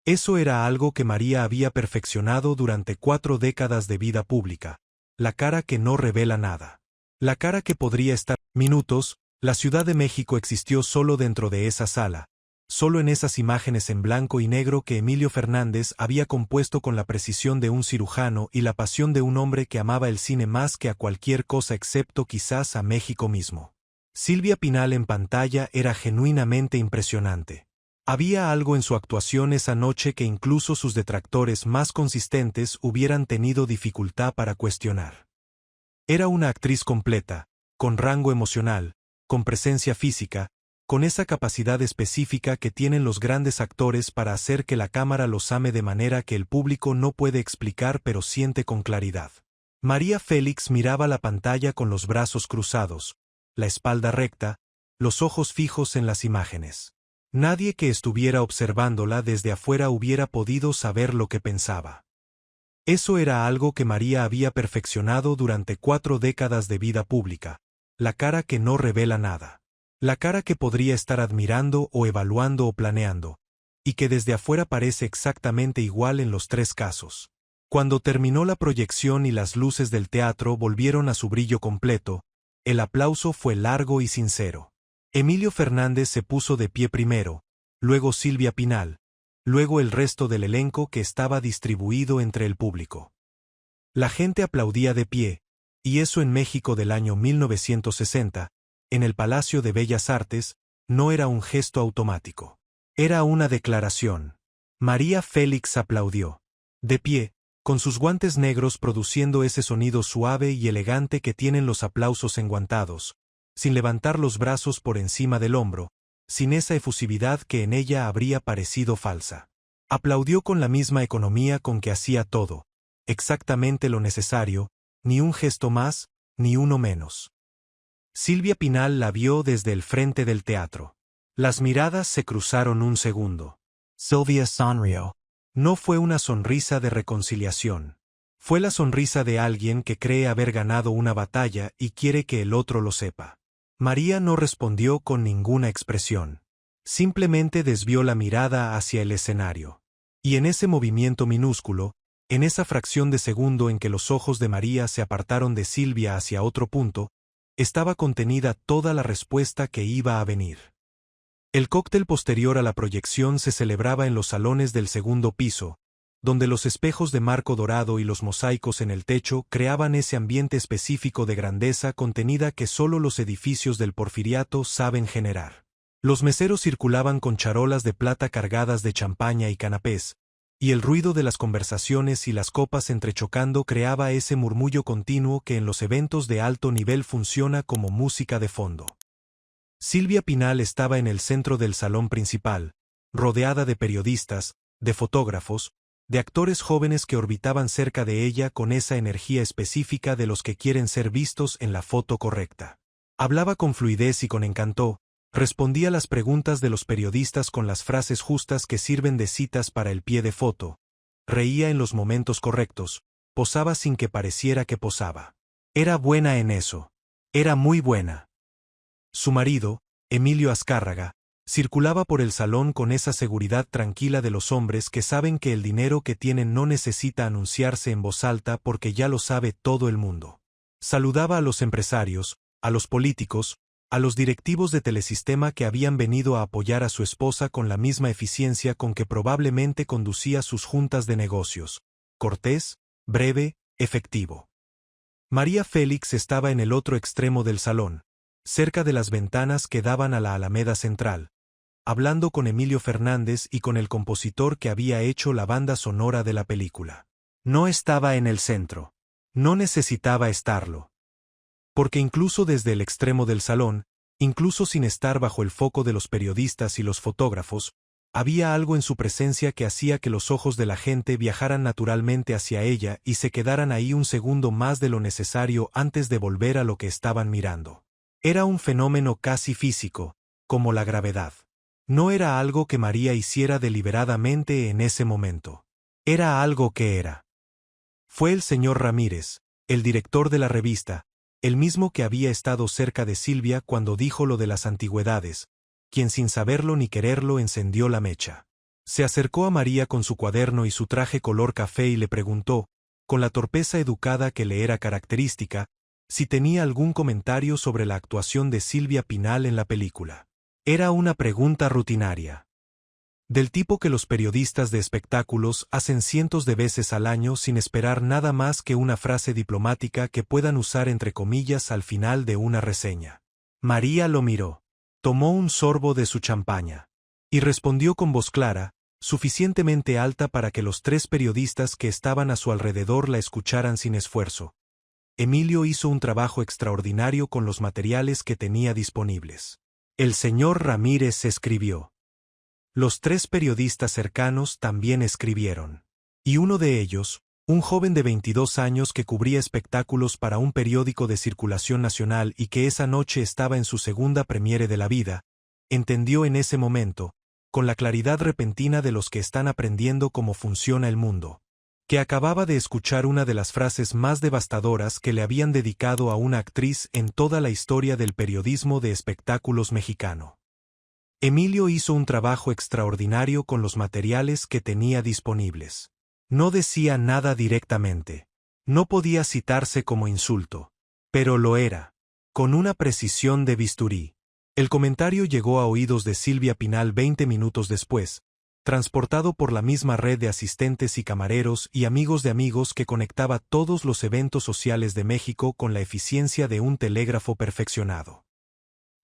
Eso era algo que María había perfeccionado durante 4 décadas de vida pública, la cara que no revela nada. La cara que podría estar minutos, la Ciudad de México existió solo dentro de esa sala, solo en esas imágenes en blanco y negro que Emilio Fernández había compuesto con la precisión de un cirujano y la pasión de un hombre que amaba el cine más que a cualquier cosa excepto quizás a México mismo. Silvia Pinal en pantalla era genuinamente impresionante. Había algo en su actuación esa noche que incluso sus detractores más consistentes hubieran tenido dificultad para cuestionar. Era una actriz completa, con rango emocional, con presencia física, con esa capacidad específica que tienen los grandes actores para hacer que la cámara los ame de manera que el público no puede explicar pero siente con claridad. María Félix miraba la pantalla con los brazos cruzados, la espalda recta, los ojos fijos en las imágenes. Nadie que estuviera observándola desde afuera hubiera podido saber lo que pensaba. Eso era algo que María había perfeccionado durante 4 décadas de vida pública, la cara que no revela nada. La cara que podría estar admirando o evaluando o planeando, y que desde afuera parece exactamente igual en los 3 casos. Cuando terminó la proyección y las luces del teatro volvieron a su brillo completo, el aplauso fue largo y sincero. Emilio Fernández se puso de pie primero, luego Silvia Pinal, luego el resto del elenco que estaba distribuido entre el público. La gente aplaudía de pie, y eso en México del año 1960, en el Palacio de Bellas Artes, no era un gesto automático. Era una declaración. María Félix aplaudió. De pie, con sus guantes negros produciendo ese sonido suave y elegante que tienen los aplausos enguantados, sin levantar los brazos por encima del hombro, sin esa efusividad que en ella habría parecido falsa. Aplaudió con la misma economía con que hacía todo, exactamente lo necesario, ni un gesto más, ni uno menos. Silvia Pinal la vio desde el frente del teatro. Las miradas se cruzaron un segundo. Sylvia sonrió. No fue una sonrisa de reconciliación. Fue la sonrisa de alguien que cree haber ganado una batalla y quiere que el otro lo sepa. María no respondió con ninguna expresión. Simplemente desvió la mirada hacia el escenario. Y en ese movimiento minúsculo, en esa fracción de segundo en que los ojos de María se apartaron de Silvia hacia otro punto, estaba contenida toda la respuesta que iba a venir. El cóctel posterior a la proyección se celebraba en los salones del segundo piso, donde los espejos de marco dorado y los mosaicos en el techo creaban ese ambiente específico de grandeza contenida que solo los edificios del Porfiriato saben generar. Los meseros circulaban con charolas de plata cargadas de champaña y canapés, y el ruido de las conversaciones y las copas entrechocando creaba ese murmullo continuo que en los eventos de alto nivel funciona como música de fondo. Silvia Pinal estaba en el centro del salón principal, rodeada de periodistas, de fotógrafos, de actores jóvenes que orbitaban cerca de ella con esa energía específica de los que quieren ser vistos en la foto correcta. Hablaba con fluidez y con encanto, respondía las preguntas de los periodistas con las frases justas que sirven de citas para el pie de foto, reía en los momentos correctos, posaba sin que pareciera que posaba. Era buena en eso. Era muy buena. Su marido, Emilio Azcárraga, circulaba por el salón con esa seguridad tranquila de los hombres que saben que el dinero que tienen no necesita anunciarse en voz alta porque ya lo sabe todo el mundo. Saludaba a los empresarios, a los políticos, a los directivos de Telesistema que habían venido a apoyar a su esposa con la misma eficiencia con que probablemente conducía sus juntas de negocios. Cortés, breve, efectivo. María Félix estaba en el otro extremo del salón, cerca de las ventanas que daban a la Alameda Central, hablando con Emilio Fernández y con el compositor que había hecho la banda sonora de la película. No estaba en el centro. No necesitaba estarlo. Porque incluso desde el extremo del salón, incluso sin estar bajo el foco de los periodistas y los fotógrafos, había algo en su presencia que hacía que los ojos de la gente viajaran naturalmente hacia ella y se quedaran ahí un segundo más de lo necesario antes de volver a lo que estaban mirando. Era un fenómeno casi físico, como la gravedad. No era algo que María hiciera deliberadamente en ese momento. Era algo que era. Fue el señor Ramírez, el director de la revista, el mismo que había estado cerca de Silvia cuando dijo lo de las antigüedades, quien sin saberlo ni quererlo encendió la mecha. Se acercó a María con su cuaderno y su traje color café y le preguntó, con la torpeza educada que le era característica, si tenía algún comentario sobre la actuación de Silvia Pinal en la película. Era una pregunta rutinaria. Del tipo que los periodistas de espectáculos hacen cientos de veces al año sin esperar nada más que una frase diplomática que puedan usar entre comillas al final de una reseña. María lo miró. Tomó un sorbo de su champaña. Y respondió con voz clara, suficientemente alta para que los tres periodistas que estaban a su alrededor la escucharan sin esfuerzo. Emilio hizo un trabajo extraordinario con los materiales que tenía disponibles. El señor Ramírez escribió. Los tres periodistas cercanos también escribieron. Y uno de ellos, un joven de 22 años que cubría espectáculos para un periódico de circulación nacional y que esa noche estaba en su segunda premiere de la vida, entendió en ese momento, con la claridad repentina de los que están aprendiendo cómo funciona el mundo, que acababa de escuchar una de las frases más devastadoras que le habían dedicado a una actriz en toda la historia del periodismo de espectáculos mexicano. Emilio hizo un trabajo extraordinario con los materiales que tenía disponibles. No decía nada directamente. No podía citarse como insulto. Pero lo era. Con una precisión de bisturí. El comentario llegó a oídos de Silvia Pinal 20 minutos después, transportado por la misma red de asistentes y camareros y amigos de amigos que conectaba todos los eventos sociales de México con la eficiencia de un telégrafo perfeccionado.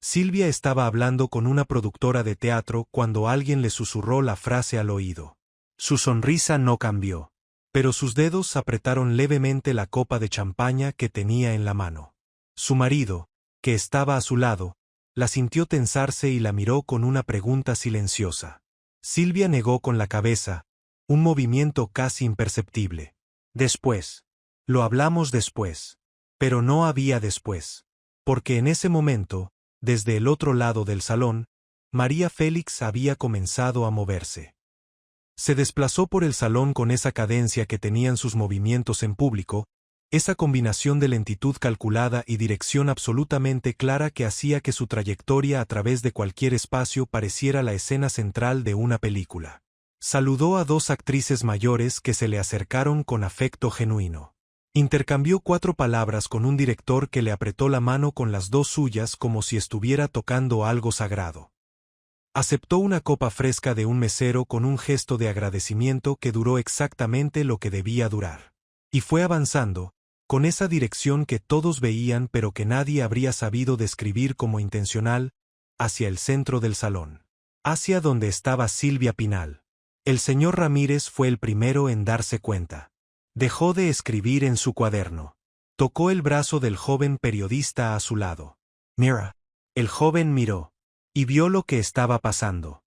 Silvia estaba hablando con una productora de teatro cuando alguien le susurró la frase al oído. Su sonrisa no cambió, pero sus dedos apretaron levemente la copa de champaña que tenía en la mano. Su marido, que estaba a su lado, la sintió tensarse y la miró con una pregunta silenciosa. Silvia negó con la cabeza, un movimiento casi imperceptible. Después. Lo hablamos después. Pero no había después. Porque en ese momento, desde el otro lado del salón, María Félix había comenzado a moverse. Se desplazó por el salón con esa cadencia que tenían sus movimientos en público, esa combinación de lentitud calculada y dirección absolutamente clara que hacía que su trayectoria a través de cualquier espacio pareciera la escena central de una película. Saludó a dos actrices mayores que se le acercaron con afecto genuino. Intercambió 4 palabras con un director que le apretó la mano con las 2 suyas como si estuviera tocando algo sagrado. Aceptó una copa fresca de un mesero con un gesto de agradecimiento que duró exactamente lo que debía durar. Y fue avanzando, con esa dirección que todos veían pero que nadie habría sabido describir como intencional, hacia el centro del salón. Hacia donde estaba Silvia Pinal. El señor Ramírez fue el primero en darse cuenta. Dejó de escribir en su cuaderno. Tocó el brazo del joven periodista a su lado. Mira. El joven miró. Y vio lo que estaba pasando.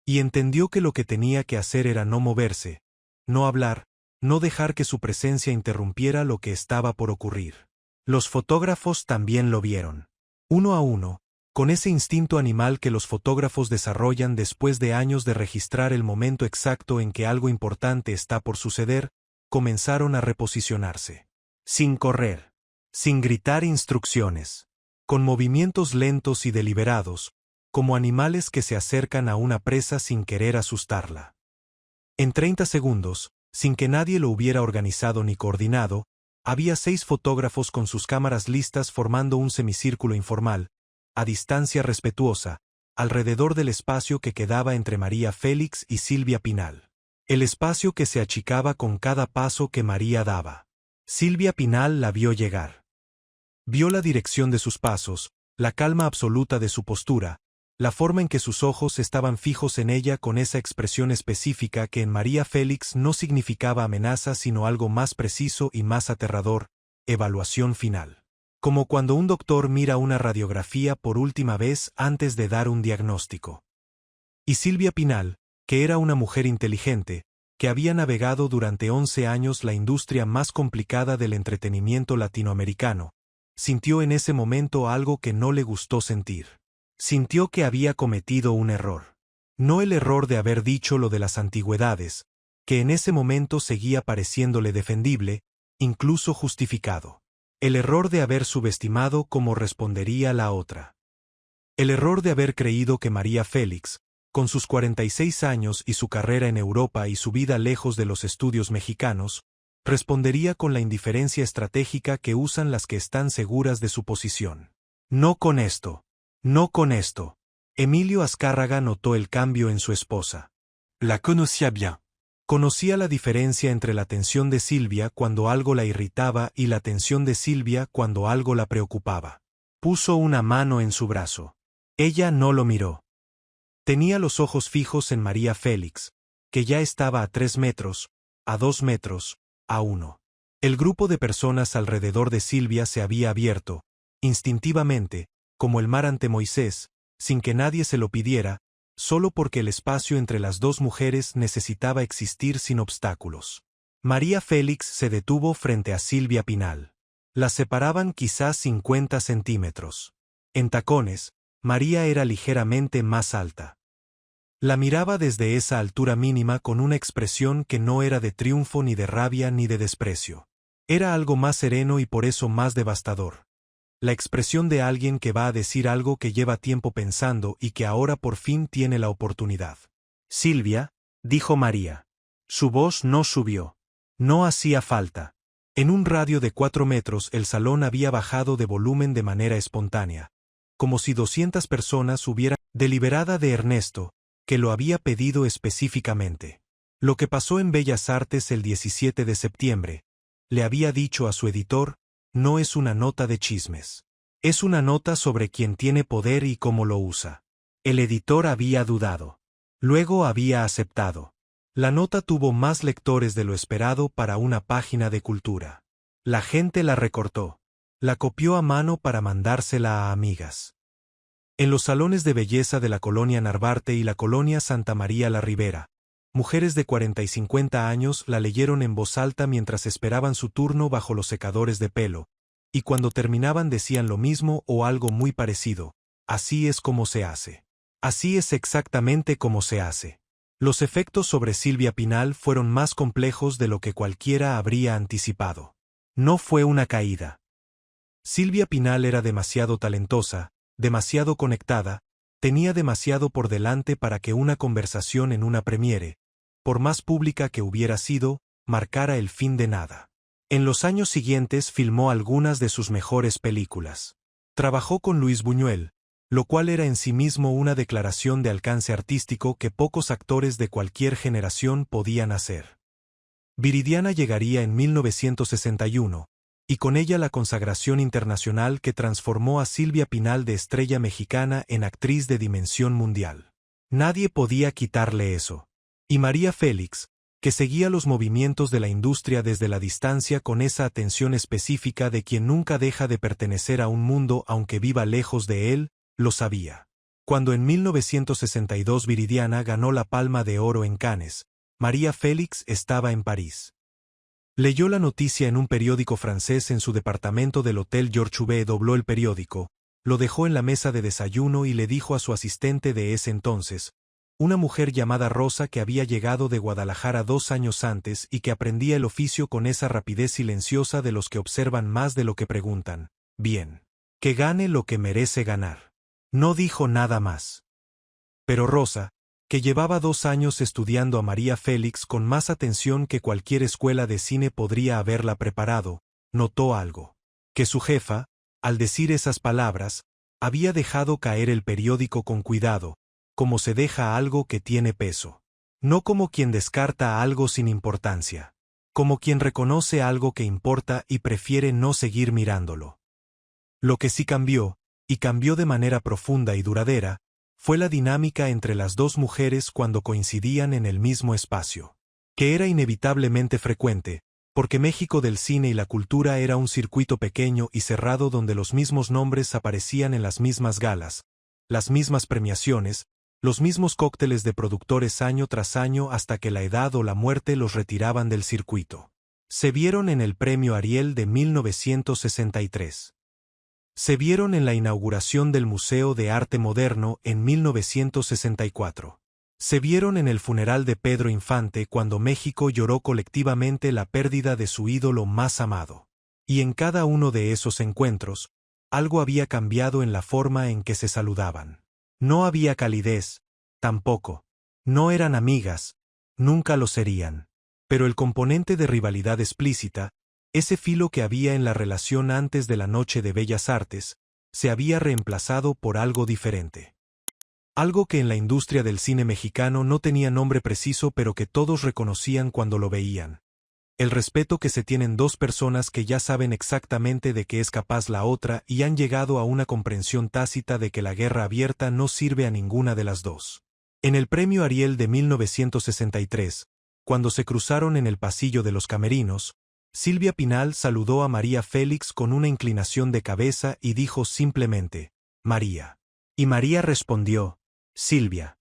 Y entendió que lo que tenía que hacer era no moverse, no hablar, no dejar que su presencia interrumpiera lo que estaba por ocurrir. Los fotógrafos también lo vieron. Uno a uno, con ese instinto animal que los fotógrafos desarrollan después de años de registrar el momento exacto en que algo importante está por suceder, comenzaron a reposicionarse. Sin correr. Sin gritar instrucciones. Con movimientos lentos y deliberados, como animales que se acercan a una presa sin querer asustarla. En 30 segundos, sin que nadie lo hubiera organizado ni coordinado, había 6 fotógrafos con sus cámaras listas formando un semicírculo informal, a distancia respetuosa, alrededor del espacio que quedaba entre María Félix y Silvia Pinal. El espacio que se achicaba con cada paso que María daba. Silvia Pinal la vio llegar. Vio la dirección de sus pasos, la calma absoluta de su postura, la forma en que sus ojos estaban fijos en ella con esa expresión específica que en María Félix no significaba amenaza sino algo más preciso y más aterrador, evaluación final. Como cuando un doctor mira una radiografía por última vez antes de dar un diagnóstico. Y Silvia Pinal, que era una mujer inteligente, que había navegado durante 11 años la industria más complicada del entretenimiento latinoamericano, sintió en ese momento algo que no le gustó sentir. Sintió que había cometido un error. No el error de haber dicho lo de las antigüedades, que en ese momento seguía pareciéndole defendible, incluso justificado. El error de haber subestimado cómo respondería la otra. El error de haber creído que María Félix, con sus 46 años y su carrera en Europa y su vida lejos de los estudios mexicanos, respondería con la indiferencia estratégica que usan las que están seguras de su posición. No con esto. No con esto. Emilio Azcárraga notó el cambio en su esposa. La conocía bien. Conocía la diferencia entre la tensión de Silvia cuando algo la irritaba y la tensión de Silvia cuando algo la preocupaba. Puso una mano en su brazo. Ella no lo miró. Tenía los ojos fijos en María Félix, que ya estaba a 3 metros, a 2 metros, a 1. El grupo de personas alrededor de Silvia se había abierto, instintivamente, como el mar ante Moisés, sin que nadie se lo pidiera, solo porque el espacio entre las 2 mujeres necesitaba existir sin obstáculos. María Félix se detuvo frente a Silvia Pinal. Las separaban quizás 50 centímetros. En tacones, María era ligeramente más alta. La miraba desde esa altura mínima con una expresión que no era de triunfo ni de rabia ni de desprecio. Era algo más sereno y por eso más devastador. La expresión de alguien que va a decir algo que lleva tiempo pensando y que ahora por fin tiene la oportunidad. Silvia, dijo María. Su voz no subió. No hacía falta. En un radio de 4 metros el salón había bajado de volumen de manera espontánea, como si 200 personas hubieran deliberada de Ernesto, que lo había pedido específicamente. Lo que pasó en Bellas Artes el 17 de septiembre, le había dicho a su editor, no es una nota de chismes. Es una nota sobre quien tiene poder y cómo lo usa. El editor había dudado. Luego había aceptado. La nota tuvo más lectores de lo esperado para una página de cultura. La gente la recortó. La copió a mano para mandársela a amigas. En los salones de belleza de la colonia Narvarte y la colonia Santa María la Ribera, mujeres de 40 y 50 años la leyeron en voz alta mientras esperaban su turno bajo los secadores de pelo, y cuando terminaban decían lo mismo o algo muy parecido: así es como se hace. Así es exactamente como se hace. Los efectos sobre Silvia Pinal fueron más complejos de lo que cualquiera habría anticipado. No fue una caída. Silvia Pinal era demasiado talentosa, demasiado conectada, tenía demasiado por delante para que una conversación en una premiere, por más pública que hubiera sido, marcara el fin de nada. En los años siguientes filmó algunas de sus mejores películas. Trabajó con Luis Buñuel, lo cual era en sí mismo una declaración de alcance artístico que pocos actores de cualquier generación podían hacer. Viridiana llegaría en 1961, y con ella la consagración internacional que transformó a Silvia Pinal de estrella mexicana en actriz de dimensión mundial. Nadie podía quitarle eso. Y María Félix, que seguía los movimientos de la industria desde la distancia con esa atención específica de quien nunca deja de pertenecer a un mundo aunque viva lejos de él, lo sabía. Cuando en 1962 Viridiana ganó la Palma de Oro en Cannes, María Félix estaba en París. Leyó la noticia en un periódico francés en su departamento del Hotel Georges Chouvet, dobló el periódico, lo dejó en la mesa de desayuno y le dijo a su asistente de ese entonces, una mujer llamada Rosa que había llegado de Guadalajara 2 años antes y que aprendía el oficio con esa rapidez silenciosa de los que observan más de lo que preguntan: bien, que gane lo que merece ganar. No dijo nada más. Pero Rosa, que llevaba 2 años estudiando a María Félix con más atención que cualquier escuela de cine podría haberla preparado, notó algo. Que su jefa, al decir esas palabras, había dejado caer el periódico con cuidado, como se deja algo que tiene peso. No como quien descarta algo sin importancia. Como quien reconoce algo que importa y prefiere no seguir mirándolo. Lo que sí cambió, y cambió de manera profunda y duradera, fue la dinámica entre las dos mujeres cuando coincidían en el mismo espacio. Que era inevitablemente frecuente, porque México del cine y la cultura era un circuito pequeño y cerrado donde los mismos nombres aparecían en las mismas galas, las mismas premiaciones, los mismos cócteles de productores año tras año hasta que la edad o la muerte los retiraban del circuito. Se vieron en el Premio Ariel de 1963. Se vieron en la inauguración del Museo de Arte Moderno en 1964. Se vieron en el funeral de Pedro Infante cuando México lloró colectivamente la pérdida de su ídolo más amado. Y en cada uno de esos encuentros, algo había cambiado en la forma en que se saludaban. No había calidez, tampoco. No eran amigas, nunca lo serían. Pero el componente de rivalidad explícita, ese filo que había en la relación antes de la Noche de Bellas Artes, se había reemplazado por algo diferente. Algo que en la industria del cine mexicano no tenía nombre preciso pero que todos reconocían cuando lo veían. El respeto que se tienen dos personas que ya saben exactamente de qué es capaz la otra y han llegado a una comprensión tácita de que la guerra abierta no sirve a ninguna de las dos. En el Premio Ariel de 1963, cuando se cruzaron en el pasillo de los camerinos, Silvia Pinal saludó a María Félix con una inclinación de cabeza y dijo simplemente: María. Y María respondió: Silvia.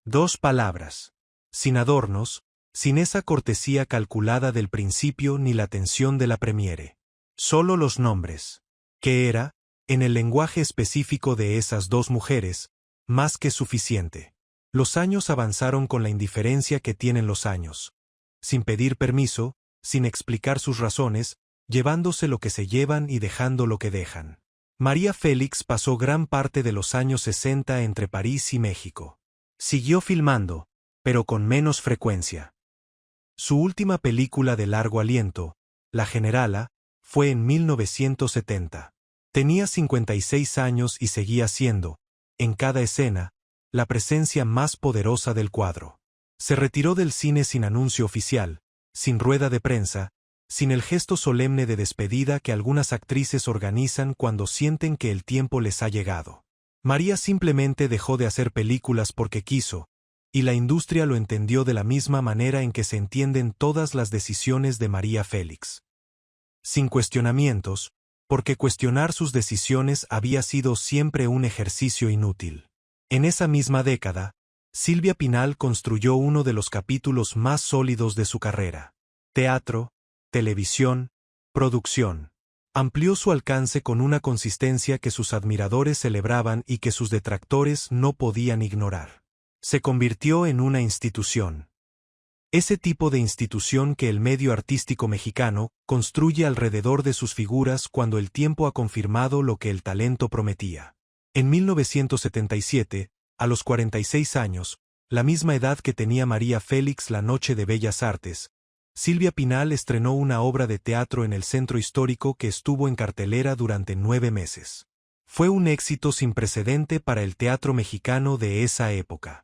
2 palabras. Sin adornos, sin esa cortesía calculada del principio ni la tensión de la premiere. Solo los nombres. Que era, en el lenguaje específico de esas dos mujeres, más que suficiente. Los años avanzaron con la indiferencia que tienen los años. Sin pedir permiso, sin explicar sus razones, llevándose lo que se llevan y dejando lo que dejan. María Félix pasó gran parte de los años 60 entre París y México. Siguió filmando, pero con menos frecuencia. Su última película de largo aliento, La Generala, fue en 1970. Tenía 56 años y seguía siendo, en cada escena, la presencia más poderosa del cuadro. Se retiró del cine sin anuncio oficial, sin rueda de prensa, sin el gesto solemne de despedida que algunas actrices organizan cuando sienten que el tiempo les ha llegado. María simplemente dejó de hacer películas porque quiso, y la industria lo entendió de la misma manera en que se entienden todas las decisiones de María Félix. Sin cuestionamientos, porque cuestionar sus decisiones había sido siempre un ejercicio inútil. En esa misma década, Silvia Pinal construyó uno de los capítulos más sólidos de su carrera. Teatro, televisión, producción. Amplió su alcance con una consistencia que sus admiradores celebraban y que sus detractores no podían ignorar. Se convirtió en una institución. Ese tipo de institución que el medio artístico mexicano construye alrededor de sus figuras cuando el tiempo ha confirmado lo que el talento prometía. En 1977, a los 46 años, la misma edad que tenía María Félix la Noche de Bellas Artes, Silvia Pinal estrenó una obra de teatro en el Centro Histórico que estuvo en cartelera durante 9 meses. Fue un éxito sin precedente para el teatro mexicano de esa época.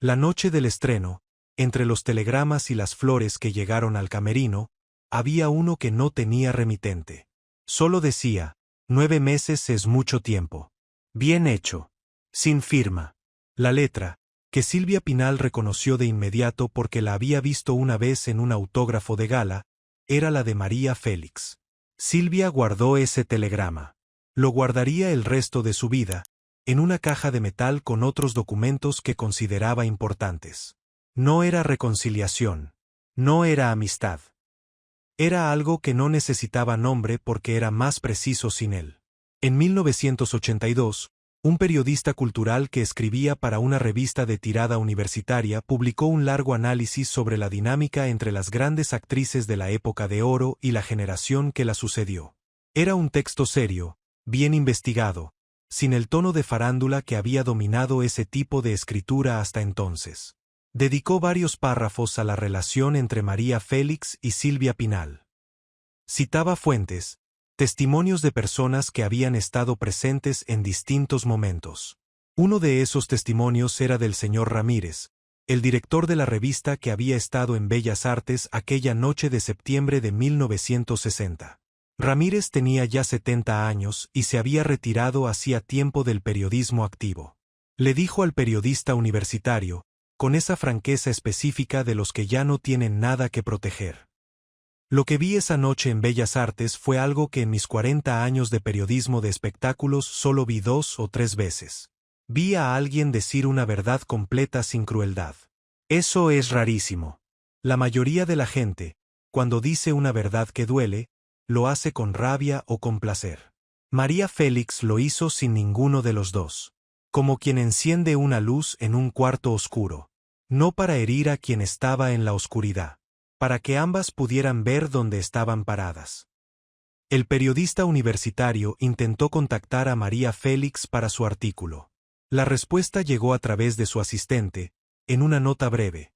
La noche del estreno, entre los telegramas y las flores que llegaron al camerino, había uno que no tenía remitente. Solo decía, 9 meses es mucho tiempo. Bien hecho. Sin firma. La letra, que Silvia Pinal reconoció de inmediato porque la había visto una vez en un autógrafo de gala, era la de María Félix. Silvia guardó ese telegrama. Lo guardaría el resto de su vida, en una caja de metal con otros documentos que consideraba importantes. No era reconciliación. No era amistad. Era algo que no necesitaba nombre porque era más preciso sin él. En 1982, un periodista cultural que escribía para una revista de tirada universitaria publicó un largo análisis sobre la dinámica entre las grandes actrices de la época de oro y la generación que la sucedió. Era un texto serio, bien investigado, sin el tono de farándula que había dominado ese tipo de escritura hasta entonces. Dedicó varios párrafos a la relación entre María Félix y Silvia Pinal. Citaba fuentes, testimonios de personas que habían estado presentes en distintos momentos. Uno de esos testimonios era del señor Ramírez, el director de la revista que había estado en Bellas Artes aquella noche de septiembre de 1960. Ramírez tenía ya 70 años y se había retirado hacía tiempo del periodismo activo. Le dijo al periodista universitario, con esa franqueza específica de los que ya no tienen nada que proteger. Lo que vi esa noche en Bellas Artes fue algo que en mis 40 años de periodismo de espectáculos solo vi 2 o 3 veces. Vi a alguien decir una verdad completa sin crueldad. Eso es rarísimo. La mayoría de la gente, cuando dice una verdad que duele, lo hace con rabia o con placer. María Félix lo hizo sin ninguno de los dos. Como quien enciende una luz en un cuarto oscuro. No para herir a quien estaba en la oscuridad. Para que ambas pudieran ver dónde estaban paradas. El periodista universitario intentó contactar a María Félix para su artículo. La respuesta llegó a través de su asistente, en una nota breve.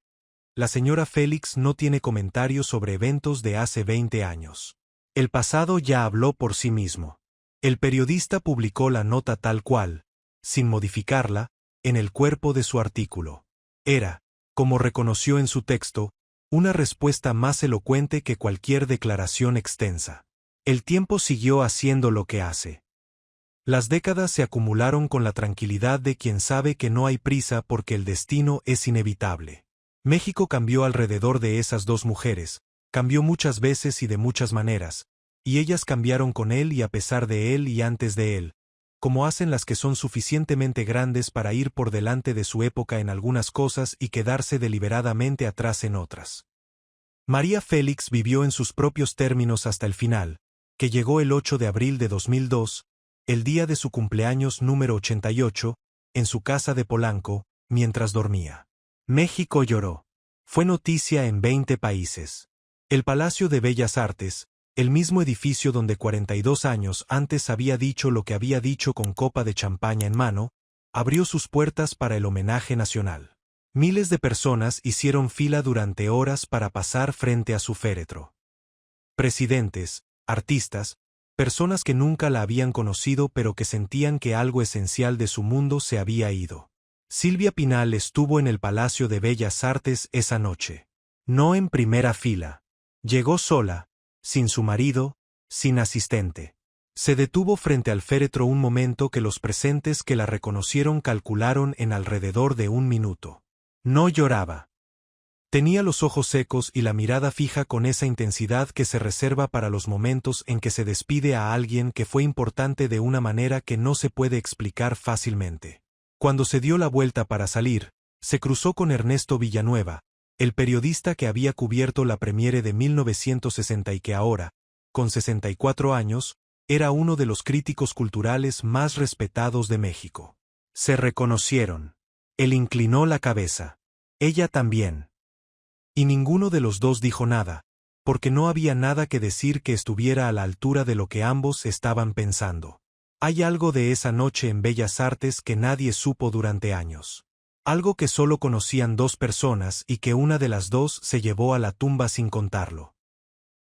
La señora Félix no tiene comentarios sobre eventos de hace 20 años. El pasado ya habló por sí mismo. El periodista publicó la nota tal cual, sin modificarla, en el cuerpo de su artículo. Era, como reconoció en su texto, una respuesta más elocuente que cualquier declaración extensa. El tiempo siguió haciendo lo que hace. Las décadas se acumularon con la tranquilidad de quien sabe que no hay prisa porque el destino es inevitable. México cambió alrededor de esas dos mujeres, cambió muchas veces y de muchas maneras, y ellas cambiaron con él y a pesar de él y antes de él, como hacen las que son suficientemente grandes para ir por delante de su época en algunas cosas y quedarse deliberadamente atrás en otras. María Félix vivió en sus propios términos hasta el final, que llegó el 8 de abril de 2002, el día de su cumpleaños número 88, en su casa de Polanco, mientras dormía. México lloró. Fue noticia en 20 países. El Palacio de Bellas Artes, el mismo edificio donde 42 años antes había dicho lo que había dicho con copa de champaña en mano, abrió sus puertas para el homenaje nacional. Miles de personas hicieron fila durante horas para pasar frente a su féretro. Presidentes, artistas, personas que nunca la habían conocido pero que sentían que algo esencial de su mundo se había ido. Silvia Pinal estuvo en el Palacio de Bellas Artes esa noche. No en primera fila. Llegó sola, sin su marido, sin asistente. Se detuvo frente al féretro un momento que los presentes que la reconocieron calcularon en alrededor de 1 minuto. No lloraba. Tenía los ojos secos y la mirada fija con esa intensidad que se reserva para los momentos en que se despide a alguien que fue importante de una manera que no se puede explicar fácilmente. Cuando se dio la vuelta para salir, se cruzó con Ernesto Villanueva, el periodista que había cubierto la premiere de 1960 y que ahora, con 64 años, era uno de los críticos culturales más respetados de México. Se reconocieron. Él inclinó la cabeza. Ella también. Y ninguno de los dos dijo nada, porque no había nada que decir que estuviera a la altura de lo que ambos estaban pensando. Hay algo de esa noche en Bellas Artes que nadie supo durante años. Algo que solo conocían dos personas y que una de las dos se llevó a la tumba sin contarlo.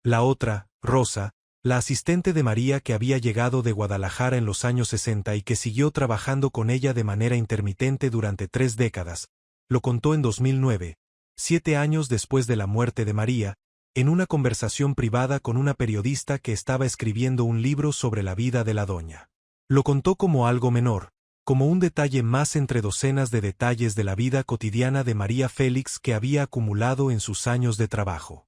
La otra, Rosa, la asistente de María que había llegado de Guadalajara en los años 60 y que siguió trabajando con ella de manera intermitente durante 3 décadas, lo contó en 2009, 7 años después de la muerte de María, en una conversación privada con una periodista que estaba escribiendo un libro sobre la vida de la doña. Lo contó como algo menor, como un detalle más entre docenas de detalles de la vida cotidiana de María Félix que había acumulado en sus años de trabajo.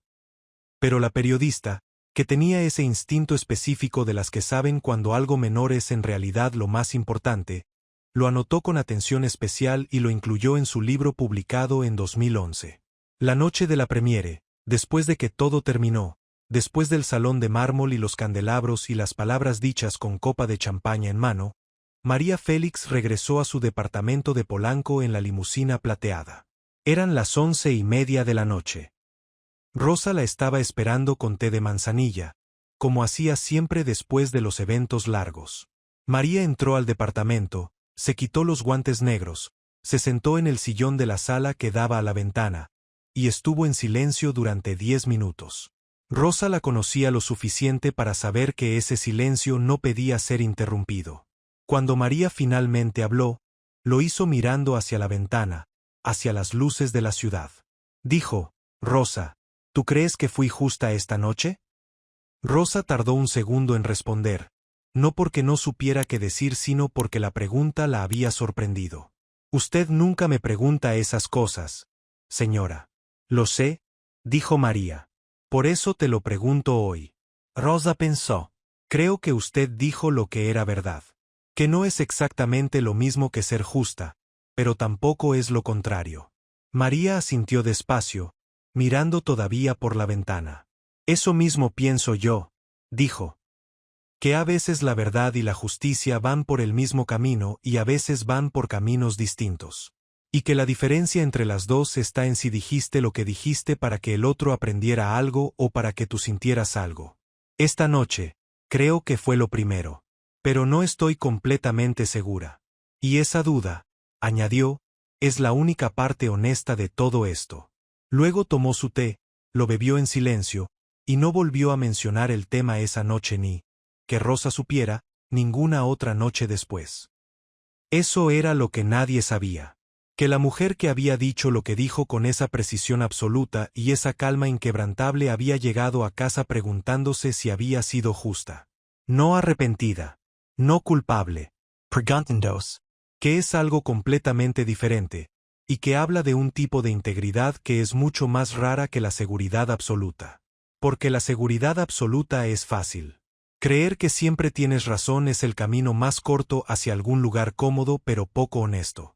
Pero la periodista, que tenía ese instinto específico de las que saben cuando algo menor es en realidad lo más importante, lo anotó con atención especial y lo incluyó en su libro publicado en 2011. La noche de la premiere, después de que todo terminó, después del salón de mármol y los candelabros y las palabras dichas con copa de champaña en mano, María Félix regresó a su departamento de Polanco en la limusina plateada. Eran las 11:30 de la noche. Rosa la estaba esperando con té de manzanilla, como hacía siempre después de los eventos largos. María entró al departamento, se quitó los guantes negros, se sentó en el sillón de la sala que daba a la ventana, y estuvo en silencio durante 10 minutos. Rosa la conocía lo suficiente para saber que ese silencio no pedía ser interrumpido. Cuando María finalmente habló, lo hizo mirando hacia la ventana, hacia las luces de la ciudad. Dijo: «Rosa, ¿tú crees que fui justa esta noche?» Rosa tardó un segundo en responder, no porque no supiera qué decir sino porque la pregunta la había sorprendido. «Usted nunca me pregunta esas cosas, señora». «Lo sé», dijo María. «Por eso te lo pregunto hoy». Rosa pensó. «Creo que usted dijo lo que era verdad. Que no es exactamente lo mismo que ser justa, pero tampoco es lo contrario». María asintió despacio, mirando todavía por la ventana. «Eso mismo pienso yo», dijo. «Que a veces la verdad y la justicia van por el mismo camino y a veces van por caminos distintos. Y que la diferencia entre las dos está en si dijiste lo que dijiste para que el otro aprendiera algo o para que tú sintieras algo. Esta noche, creo que fue lo primero. Pero no estoy completamente segura. Y esa duda», añadió, «es la única parte honesta de todo esto». Luego tomó su té, lo bebió en silencio, y no volvió a mencionar el tema esa noche ni, que Rosa supiera, ninguna otra noche después. Eso era lo que nadie sabía. Que la mujer que había dicho lo que dijo con esa precisión absoluta y esa calma inquebrantable había llegado a casa preguntándose si había sido justa. No arrepentida. No culpable. Preguntándose. Que es algo completamente diferente, y que habla de un tipo de integridad que es mucho más rara que la seguridad absoluta. Porque la seguridad absoluta es fácil. Creer que siempre tienes razón es el camino más corto hacia algún lugar cómodo pero poco honesto.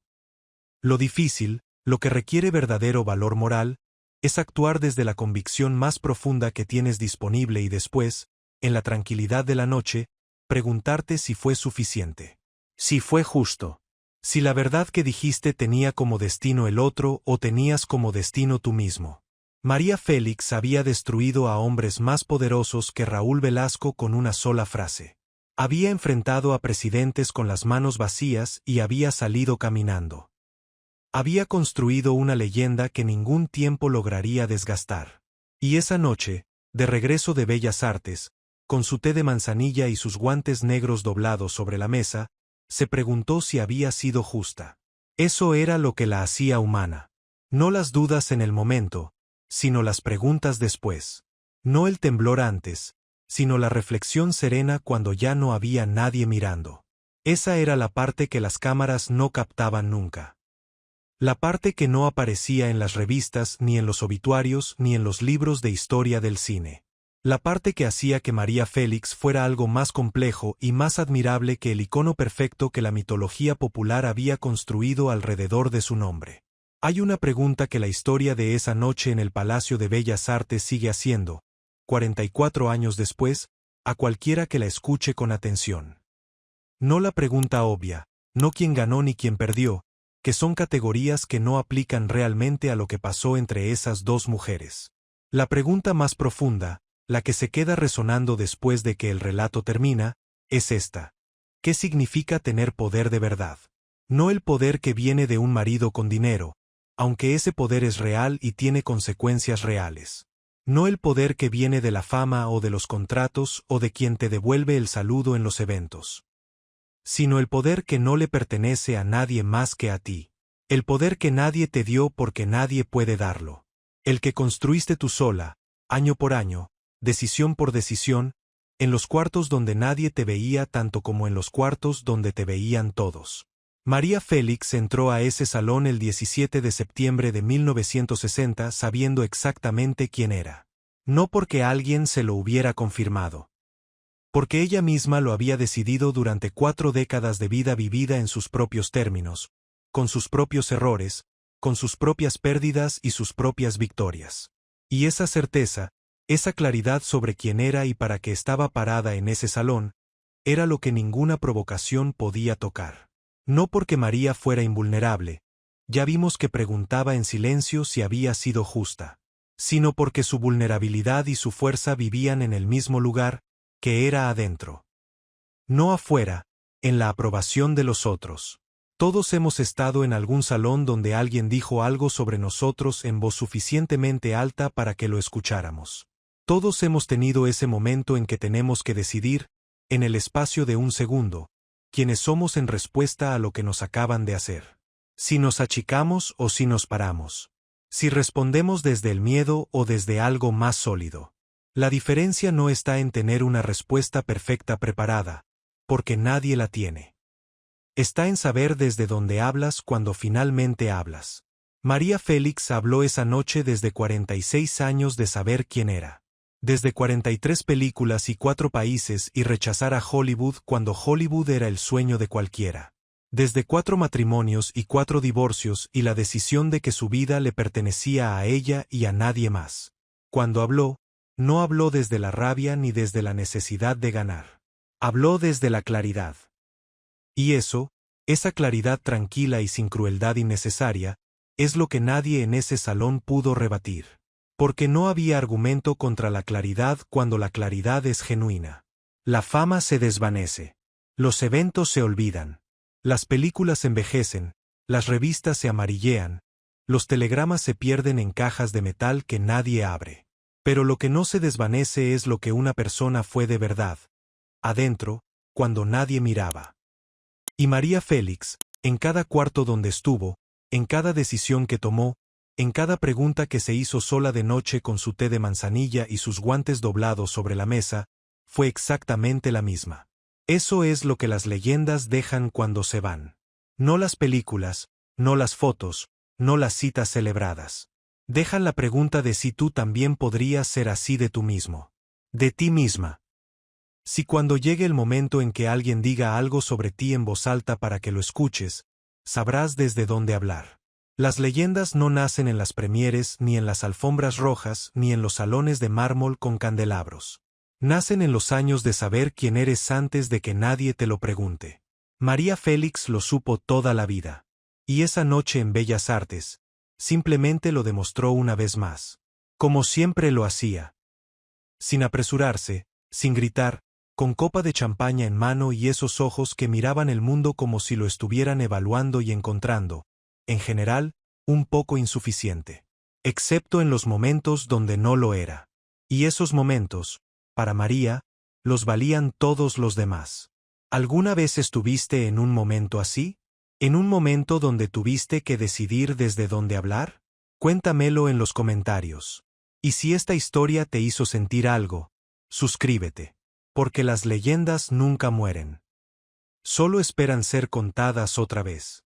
Lo difícil, lo que requiere verdadero valor moral, es actuar desde la convicción más profunda que tienes disponible y después, en la tranquilidad de la noche, preguntarte si fue suficiente. Si fue justo. Si la verdad que dijiste tenía como destino el otro o tenías como destino tú mismo. María Félix había destruido a hombres más poderosos que Raúl Velasco con una sola frase. Había enfrentado a presidentes con las manos vacías y había salido caminando. Había construido una leyenda que ningún tiempo lograría desgastar. Y esa noche, de regreso de Bellas Artes, con su té de manzanilla y sus guantes negros doblados sobre la mesa, se preguntó si había sido justa. Eso era lo que la hacía humana. No las dudas en el momento, sino las preguntas después. No el temblor antes, sino la reflexión serena cuando ya no había nadie mirando. Esa era la parte que las cámaras no captaban nunca. La parte que no aparecía en las revistas, ni en los obituarios, ni en los libros de historia del cine. La parte que hacía que María Félix fuera algo más complejo y más admirable que el icono perfecto que la mitología popular había construido alrededor de su nombre. Hay una pregunta que la historia de esa noche en el Palacio de Bellas Artes sigue haciendo, 44 años después, a cualquiera que la escuche con atención. No la pregunta obvia, no quién ganó ni quién perdió, que son categorías que no aplican realmente a lo que pasó entre esas dos mujeres. La pregunta más profunda, la que se queda resonando después de que el relato termina, es esta. ¿Qué significa tener poder de verdad? No el poder que viene de un marido con dinero, aunque ese poder es real y tiene consecuencias reales. No el poder que viene de la fama o de los contratos o de quien te devuelve el saludo en los eventos. Sino el poder que no le pertenece a nadie más que a ti. El poder que nadie te dio porque nadie puede darlo. El que construiste tú sola, año por año, decisión por decisión, en los cuartos donde nadie te veía tanto como en los cuartos donde te veían todos. María Félix entró a ese salón el 17 de septiembre de 1960 sabiendo exactamente quién era. No porque alguien se lo hubiera confirmado. Porque ella misma lo había decidido durante 4 décadas de vida vivida en sus propios términos, con sus propios errores, con sus propias pérdidas y sus propias victorias. Y esa certeza, esa claridad sobre quién era y para qué estaba parada en ese salón, era lo que ninguna provocación podía tocar. No porque María fuera invulnerable, ya vimos que preguntaba en silencio si había sido justa, sino porque su vulnerabilidad y su fuerza vivían en el mismo lugar, que era adentro. No afuera, en la aprobación de los otros. Todos hemos estado en algún salón donde alguien dijo algo sobre nosotros en voz suficientemente alta para que lo escucháramos. Todos hemos tenido ese momento en que tenemos que decidir, en el espacio de un segundo, quiénes somos en respuesta a lo que nos acaban de hacer. Si nos achicamos o si nos paramos. Si respondemos desde el miedo o desde algo más sólido. La diferencia no está en tener una respuesta perfecta preparada, porque nadie la tiene. Está en saber desde dónde hablas cuando finalmente hablas. María Félix habló esa noche desde 46 años de saber quién era. Desde 43 películas y 4 países y rechazar a Hollywood cuando Hollywood era el sueño de cualquiera. Desde 4 matrimonios y 4 divorcios y la decisión de que su vida le pertenecía a ella y a nadie más. Cuando habló, no habló desde la rabia ni desde la necesidad de ganar. Habló desde la claridad. Y eso, esa claridad tranquila y sin crueldad innecesaria, es lo que nadie en ese salón pudo rebatir. Porque no había argumento contra la claridad cuando la claridad es genuina. La fama se desvanece. Los eventos se olvidan. Las películas envejecen, las revistas se amarillean, los telegramas se pierden en cajas de metal que nadie abre. Pero lo que no se desvanece es lo que una persona fue de verdad, adentro, cuando nadie miraba. Y María Félix, en cada cuarto donde estuvo, en cada decisión que tomó, en cada pregunta que se hizo sola de noche con su té de manzanilla y sus guantes doblados sobre la mesa, fue exactamente la misma. Eso es lo que las leyendas dejan cuando se van. No las películas, no las fotos, no las citas celebradas. Dejan la pregunta de si tú también podrías ser así de tú mismo. De ti misma. Si cuando llegue el momento en que alguien diga algo sobre ti en voz alta para que lo escuches, sabrás desde dónde hablar. Las leyendas no nacen en las premieres, ni en las alfombras rojas, ni en los salones de mármol con candelabros. Nacen en los años de saber quién eres antes de que nadie te lo pregunte. María Félix lo supo toda la vida. Y esa noche en Bellas Artes, simplemente lo demostró una vez más. Como siempre lo hacía. Sin apresurarse, sin gritar, con copa de champaña en mano y esos ojos que miraban el mundo como si lo estuvieran evaluando y encontrando, en general, un poco insuficiente. Excepto en los momentos donde no lo era. Y esos momentos, para María, los valían todos los demás. ¿Alguna vez estuviste en un momento así? ¿En un momento donde tuviste que decidir desde dónde hablar? Cuéntamelo en los comentarios. Y si esta historia te hizo sentir algo, suscríbete. Porque las leyendas nunca mueren. Solo esperan ser contadas otra vez.